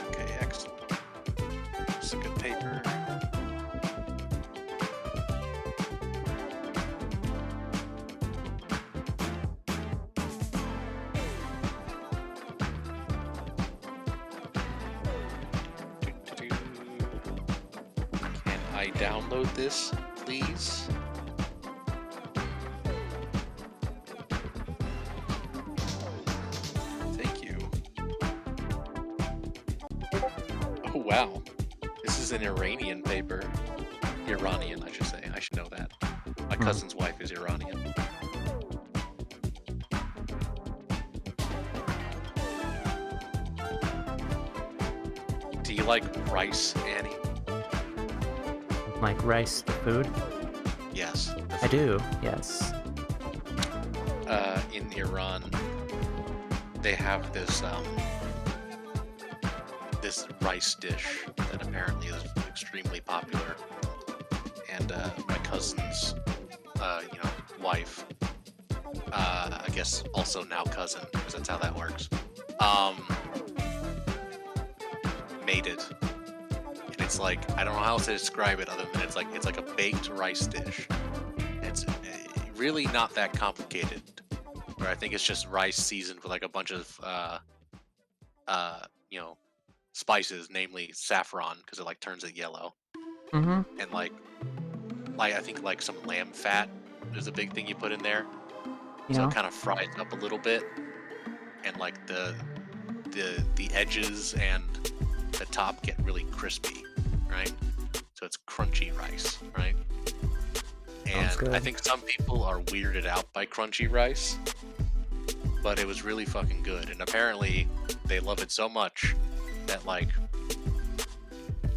Okay, excellent. It's a good paper. Can I download this, please? Thank you. Oh wow, this is an Iranian paper. Iranian, I should say. I should know that. My cousin's wife is Iranian. Do you like rice, Annie? Like rice, the food? Yes. I do, yes. In Iran, they have this this rice dish that apparently is extremely popular, and my cousin's wife, I guess also now cousin, because that's how that works, made it, and it's like, I don't know how else to describe it other than it's like a baked rice dish. It's really not that complicated. Where I think it's just rice seasoned with like a bunch of spices, namely saffron, because it like turns it yellow. Mm-hmm. And like I think like some lamb fat is a big thing you put in there. So it kind of fries up a little bit, and like the edges and the top get really crispy, right? So it's crunchy rice, right? And I think some people are weirded out by crunchy rice, but it was really fucking good. And apparently they love it so much that like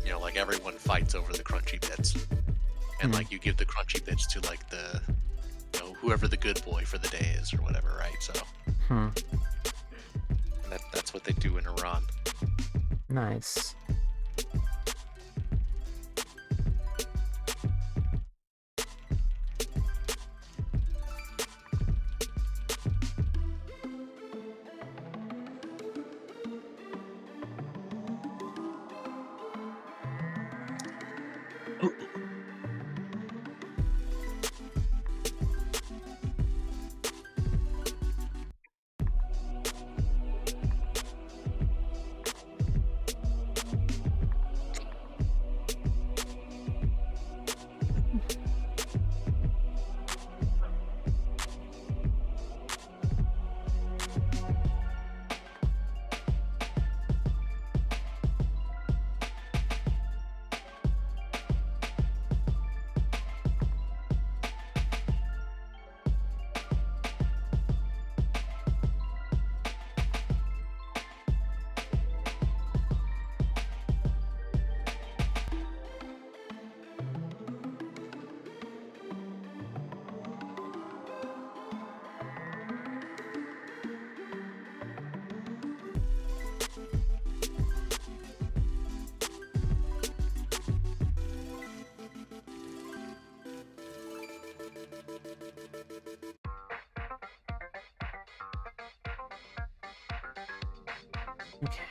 You know, like everyone fights over the crunchy bits, and like you give the crunchy bits to like the, you know, whoever the good boy for the day is or whatever, right? So that's what they do in Iran. Nice. Okay.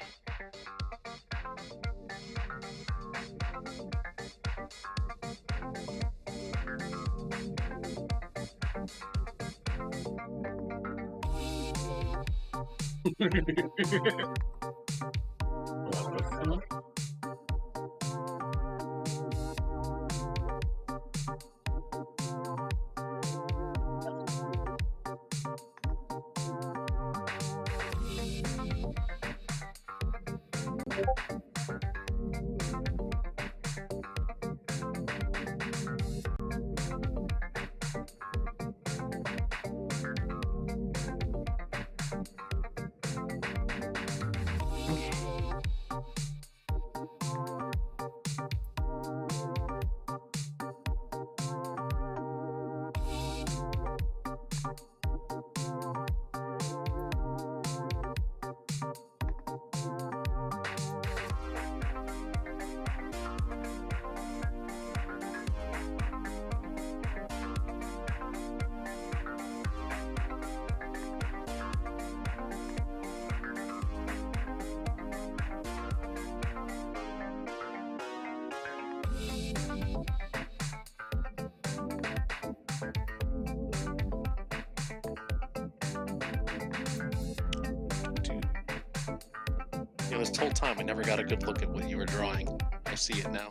You know, this whole time I never got a good look at what you were drawing. I see it now.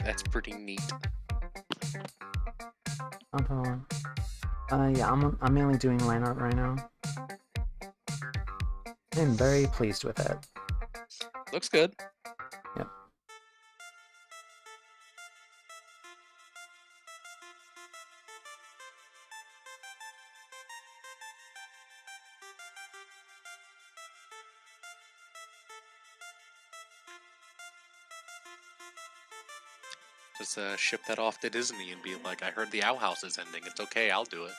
That's pretty neat. Yeah, I'm mainly doing line art right now. I'm very pleased with it. Looks good. Yep. Just ship that off to Disney and be like, I heard the Owl House is ending. It's okay, I'll do it.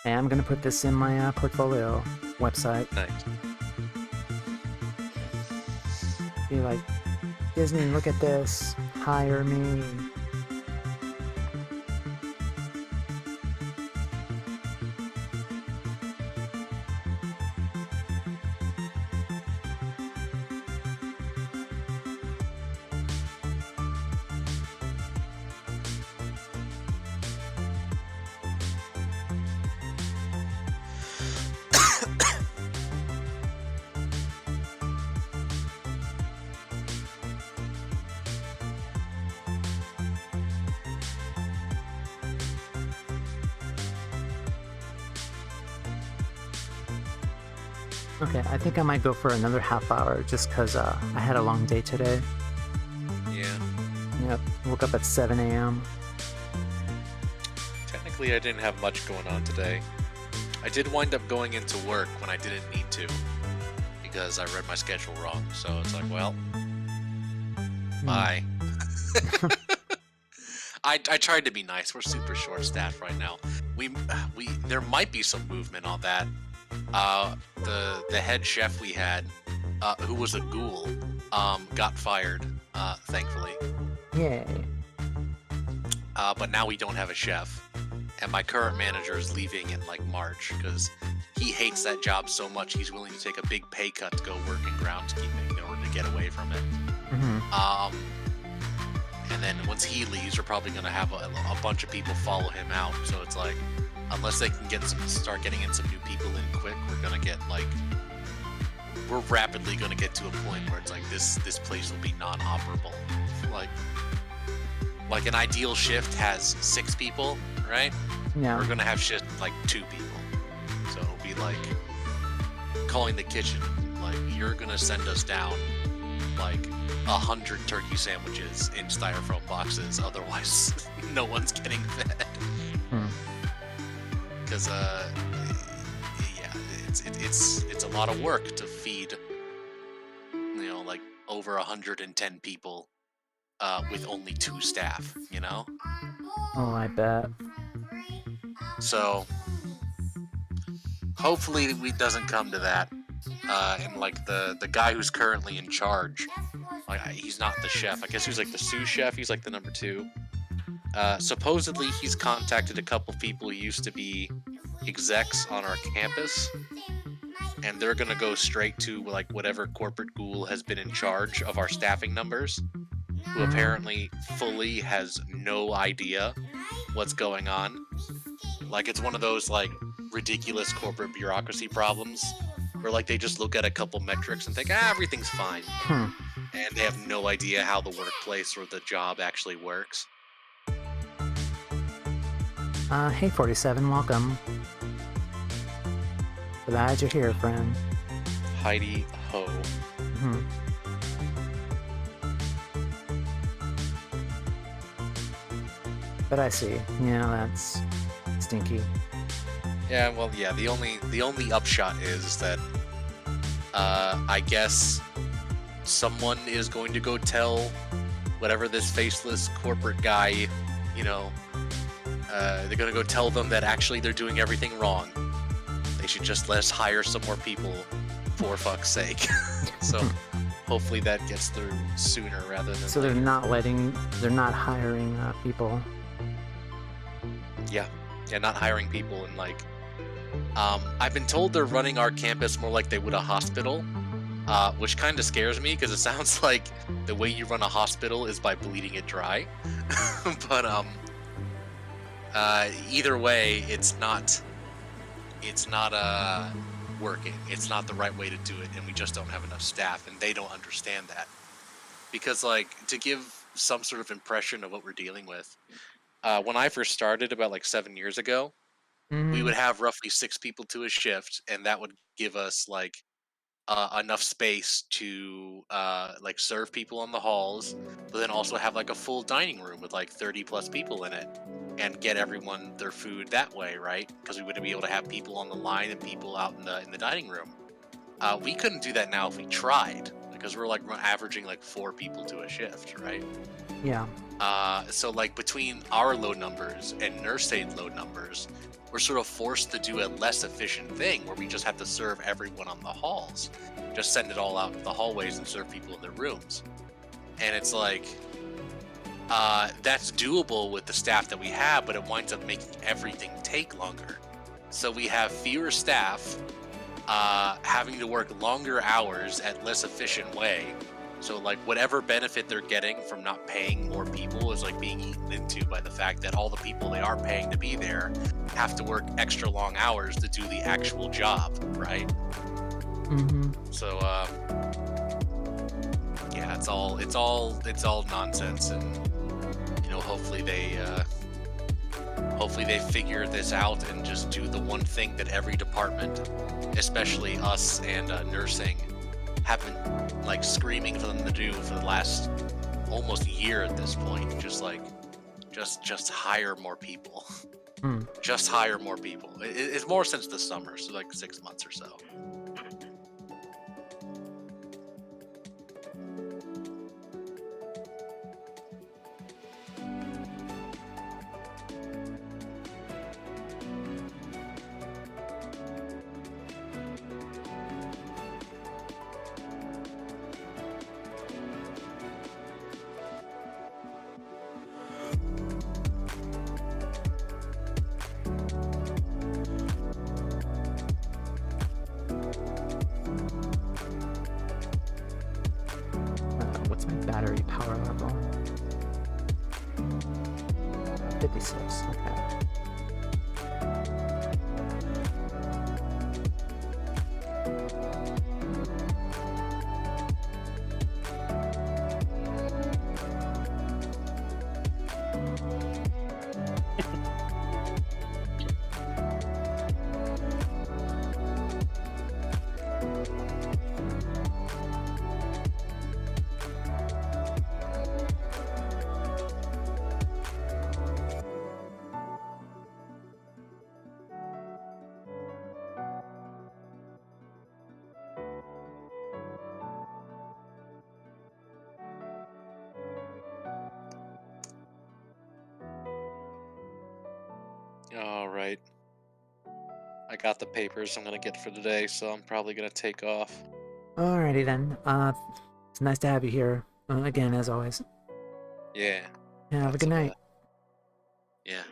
Hey, I'm gonna put this in my portfolio website. Nice. Be like, Disney, look at this. Hire me. Okay, I think I might go for another half hour just because I had a long day today. Yeah. Yep, woke up at 7 a.m. Technically, I didn't have much going on today. I did wind up going into work when I didn't need to. because I read my schedule wrong. So it's like, well, bye. I tried to be nice. We're super short staffed right now. There might be some movement on that. The head chef we had, who was a ghoul, got fired, thankfully. Yay. But now we don't have a chef, and my current manager is leaving in like March because he hates that job so much he's willing to take a big pay cut to go work in groundskeeping in order to get away from it. And then once he leaves, we're probably gonna have a bunch of people follow him out. So it's like, unless they can start getting in some new people in quick, we're rapidly gonna get to a point where it's like this place will be non-operable. Like an ideal shift has 6 people, right? Yeah. We're gonna have shift like 2 people. So it'll be like calling the kitchen, like, you're gonna send us down like 100 turkey sandwiches in styrofoam boxes, otherwise no one's getting fed. Because yeah, it's a lot of work to feed, you know, like over 110 people with only 2 staff, you know? Oh, I bet. So hopefully it doesn't come to that. And like the guy who's currently in charge, like, he's not the chef. I guess he's like the sous chef. He's like the number 2. Supposedly he's contacted a couple people who used to be execs on our campus, and they're gonna go straight to like whatever corporate ghoul has been in charge of our staffing numbers, who apparently fully has no idea what's going on. Like, it's one of those like ridiculous corporate bureaucracy problems where like they just look at a couple metrics and think, everything's fine. And they have no idea how the workplace or the job actually works. Hey 47, welcome. Glad you're here, friend. Heidi ho. But I see. Yeah, that's stinky. Yeah, well, yeah. The only upshot is that I guess someone is going to go tell whatever this faceless corporate guy, you know, they're gonna go tell them that actually they're doing everything wrong. They should just let us hire some more people, for fuck's sake. So hopefully that gets through sooner rather than So later. they're not hiring people. Yeah, not hiring people, and like, I've been told they're running our campus more like they would a hospital, which kind of scares me because it sounds like the way you run a hospital is by bleeding it dry. But either way, it's not working. It's not the right way to do it, and we just don't have enough staff, and they don't understand that. Because, like, to give some sort of impression of what we're dealing with, when I first started about like 7 years ago, we would have roughly 6 people to a shift, and that would give us like enough space to like serve people on the halls, but then also have like a full dining room with like 30 plus people in it, and get everyone their food that way, right? Because we wouldn't be able to have people on the line and people out in the dining room. We couldn't do that now if we tried, because we're like averaging like 4 people to a shift, right? Yeah. So like between our load numbers and nurse aid load numbers, we're sort of forced to do a less efficient thing where we just have to serve everyone on the halls. Just send it all out to the hallways and serve people in their rooms. And it's like, that's doable with the staff that we have, but it winds up making everything take longer. So we have fewer staff, having to work longer hours at less efficient way. So like whatever benefit they're getting from not paying more people is like being eaten into by the fact that all the people they are paying to be there have to work extra long hours to do the actual job, right? So yeah, it's all nonsense, and you know, hopefully they figure this out and just do the one thing that every department, especially us and nursing, have been like screaming for them to do for the last almost year at this point. Just like, just hire more people. Just hire more people. It's more since the summer, so like 6 months or so. 56. Okay. All right. I got the papers I'm gonna get for today, so I'm probably gonna take off. Alrighty then. It's nice to have you here again, as always. Yeah. Have a good night. Yeah.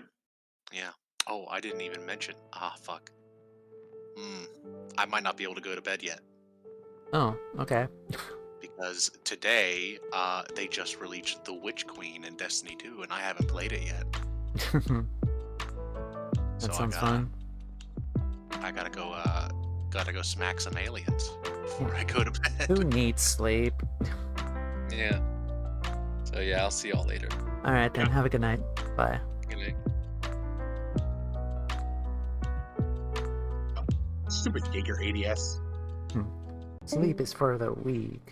Yeah. Oh, I didn't even mention. Ah, fuck. I might not be able to go to bed yet Oh, okay. because today, they just released the Witch Queen in Destiny 2, and I haven't played it yet. That sounds fun. I gotta go smack some aliens before I go to bed. Who needs sleep? Yeah. So yeah, I'll see y'all later. Alright then, have a good night. Bye. Good night. Stupid Giger ADS. Sleep is for the weak.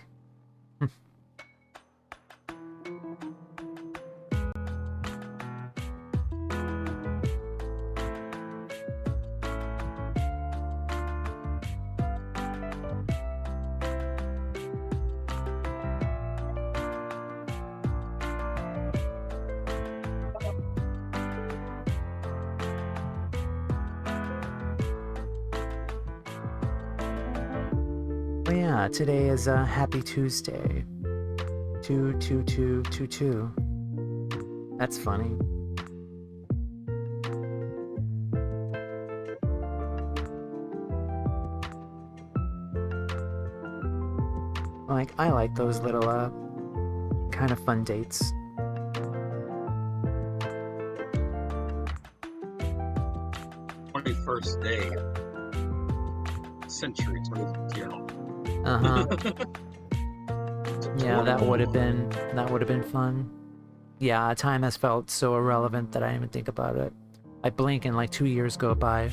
Oh yeah, today is Happy Tuesday. 22222. That's funny. Like, I like those little kind of fun dates. First day. Century 2000. Uh-huh. Yeah, that would have been fun. Yeah, time has felt so irrelevant that I didn't even think about it. I blink and like 2 years go by.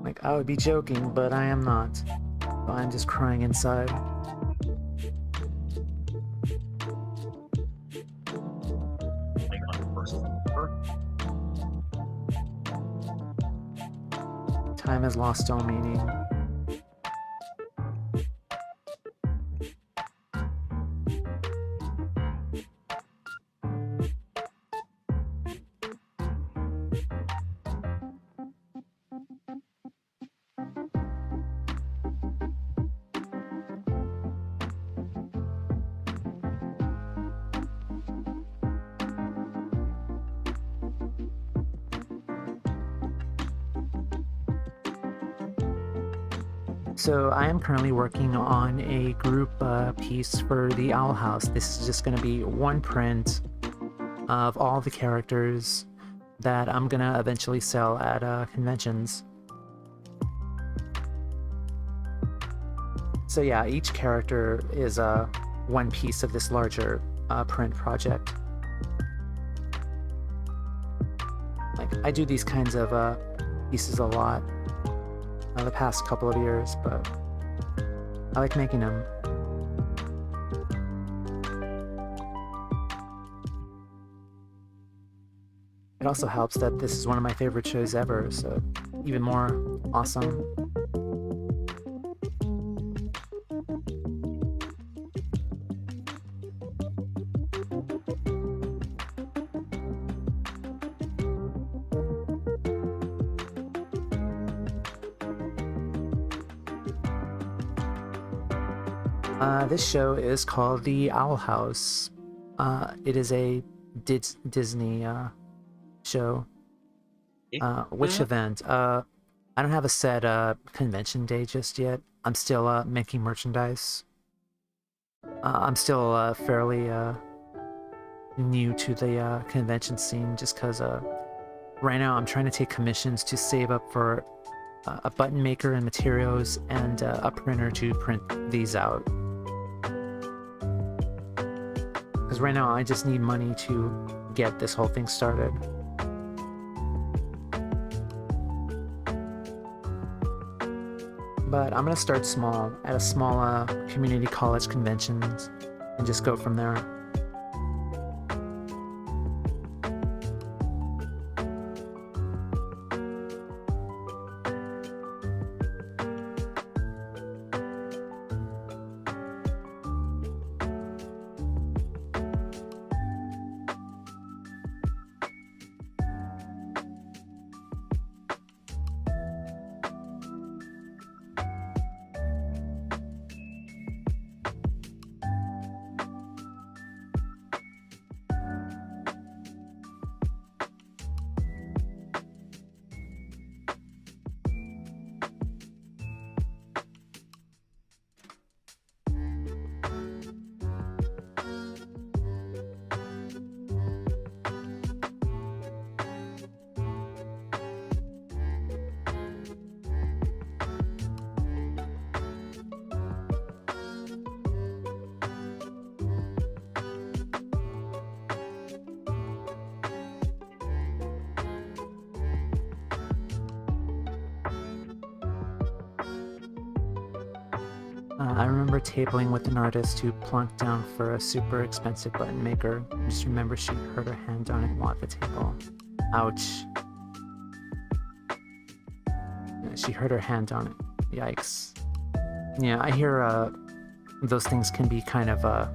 Like, I would be joking, but I am not. So I'm just crying inside. Time has lost all meaning. So I am currently working on a group piece for the Owl House. This is just going to be one print of all the characters that I'm going to eventually sell at conventions. So yeah, each character is one piece of this larger print project. Like, I do these kinds of pieces a lot. The past couple of years, but I like making them. It also helps that this is one of my favorite shows ever, so even more awesome. This show is called The Owl House. It is a Disney show. Which event? I don't have a set convention day just yet. I'm still making merchandise. I'm still fairly new to the convention scene, just because right now I'm trying to take commissions to save up for a button maker and materials and a printer to print these out. Because right now I just need money to get this whole thing started. But I'm gonna start small at a small community college conventions and just go from there. I remember tabling with an artist who plunked down for a super expensive button maker. I just remember she hurt her hand on it while at the table. Ouch. Yeah, she hurt her hand on it. Yikes. Yeah, I hear those things can be kind of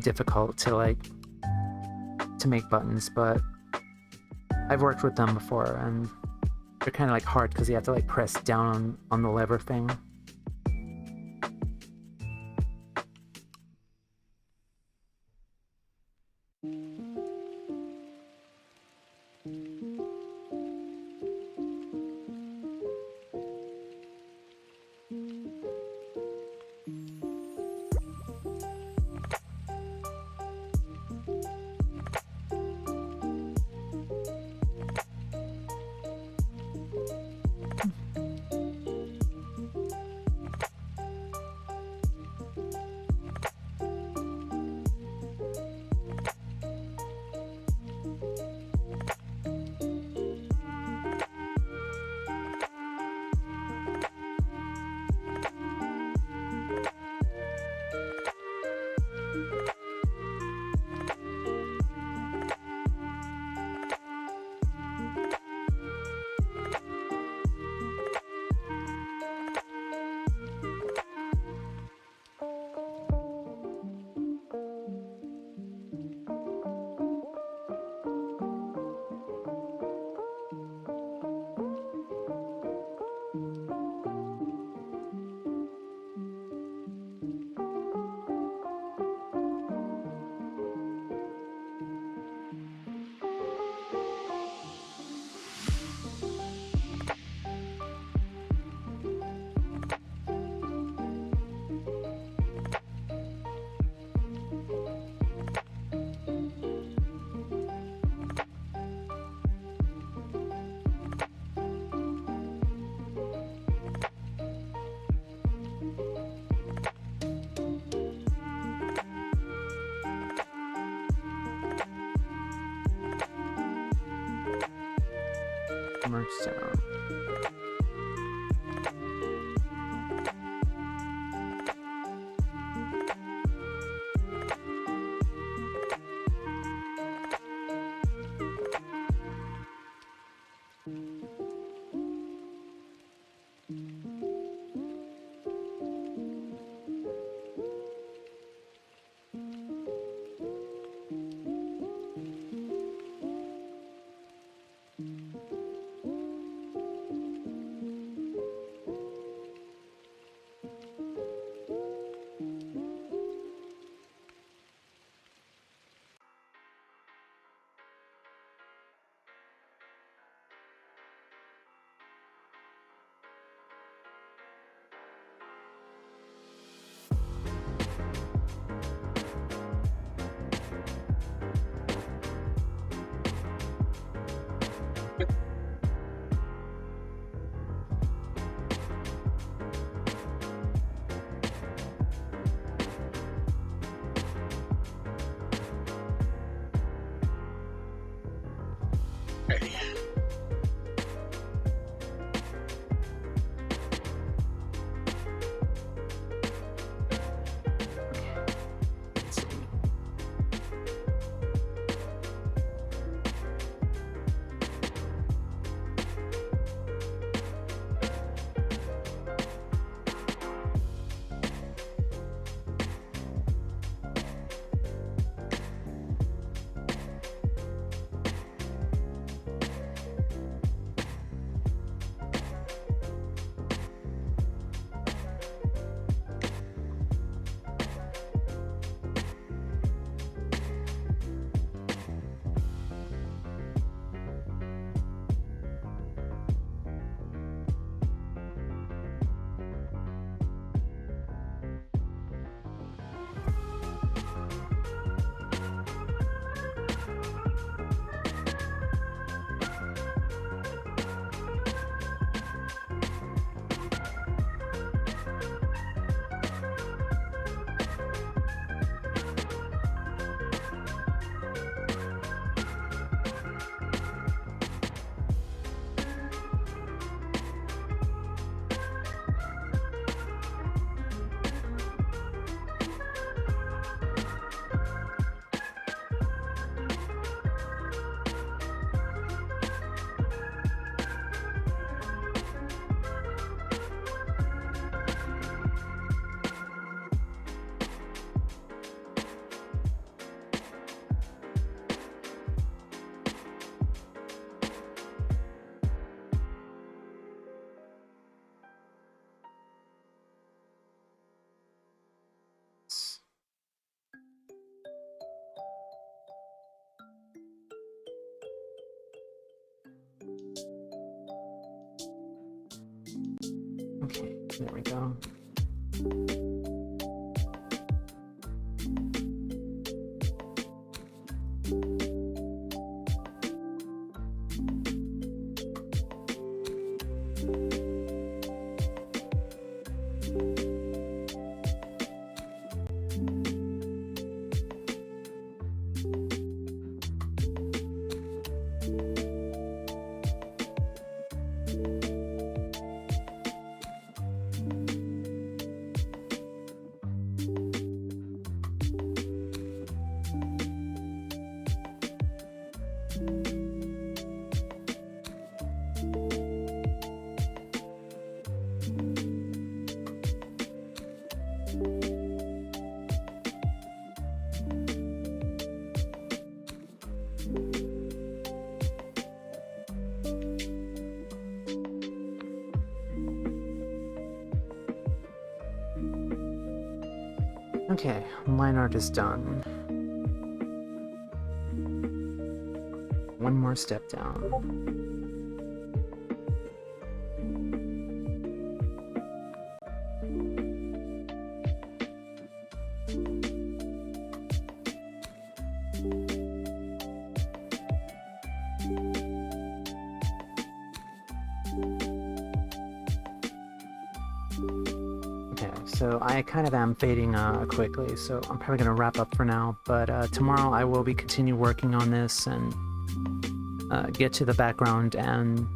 difficult to make buttons, but I've worked with them before and they're kind of hard because you have to press down on the lever thing. Merge down. Hey. Let's see. Okay, there we go. Okay, Lineart is done. One more step down. So I kind of am fading quickly, so I'm probably going to wrap up for now, but tomorrow I will be continue working on this and get to the background and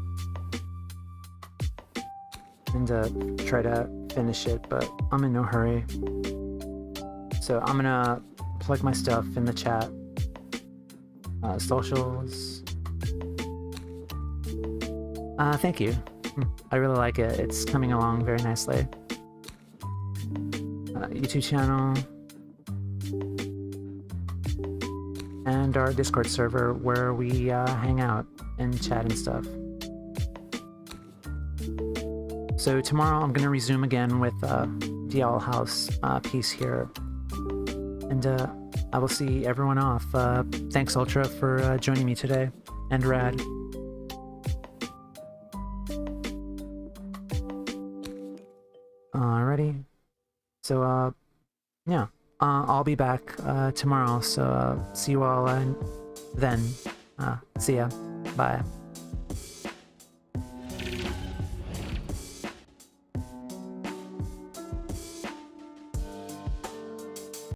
try to finish it, but I'm in no hurry. So I'm going to plug my stuff in the chat. Socials. Thank you. I really like it. It's coming along very nicely. YouTube channel, and our Discord server where we hang out and chat and stuff. So tomorrow I'm going to resume again with the Owl House piece here, and I will see everyone off. Thanks Ultra for joining me today, and Rad. Alrighty. So, yeah, I'll be back tomorrow, so see you all then. See ya. Bye.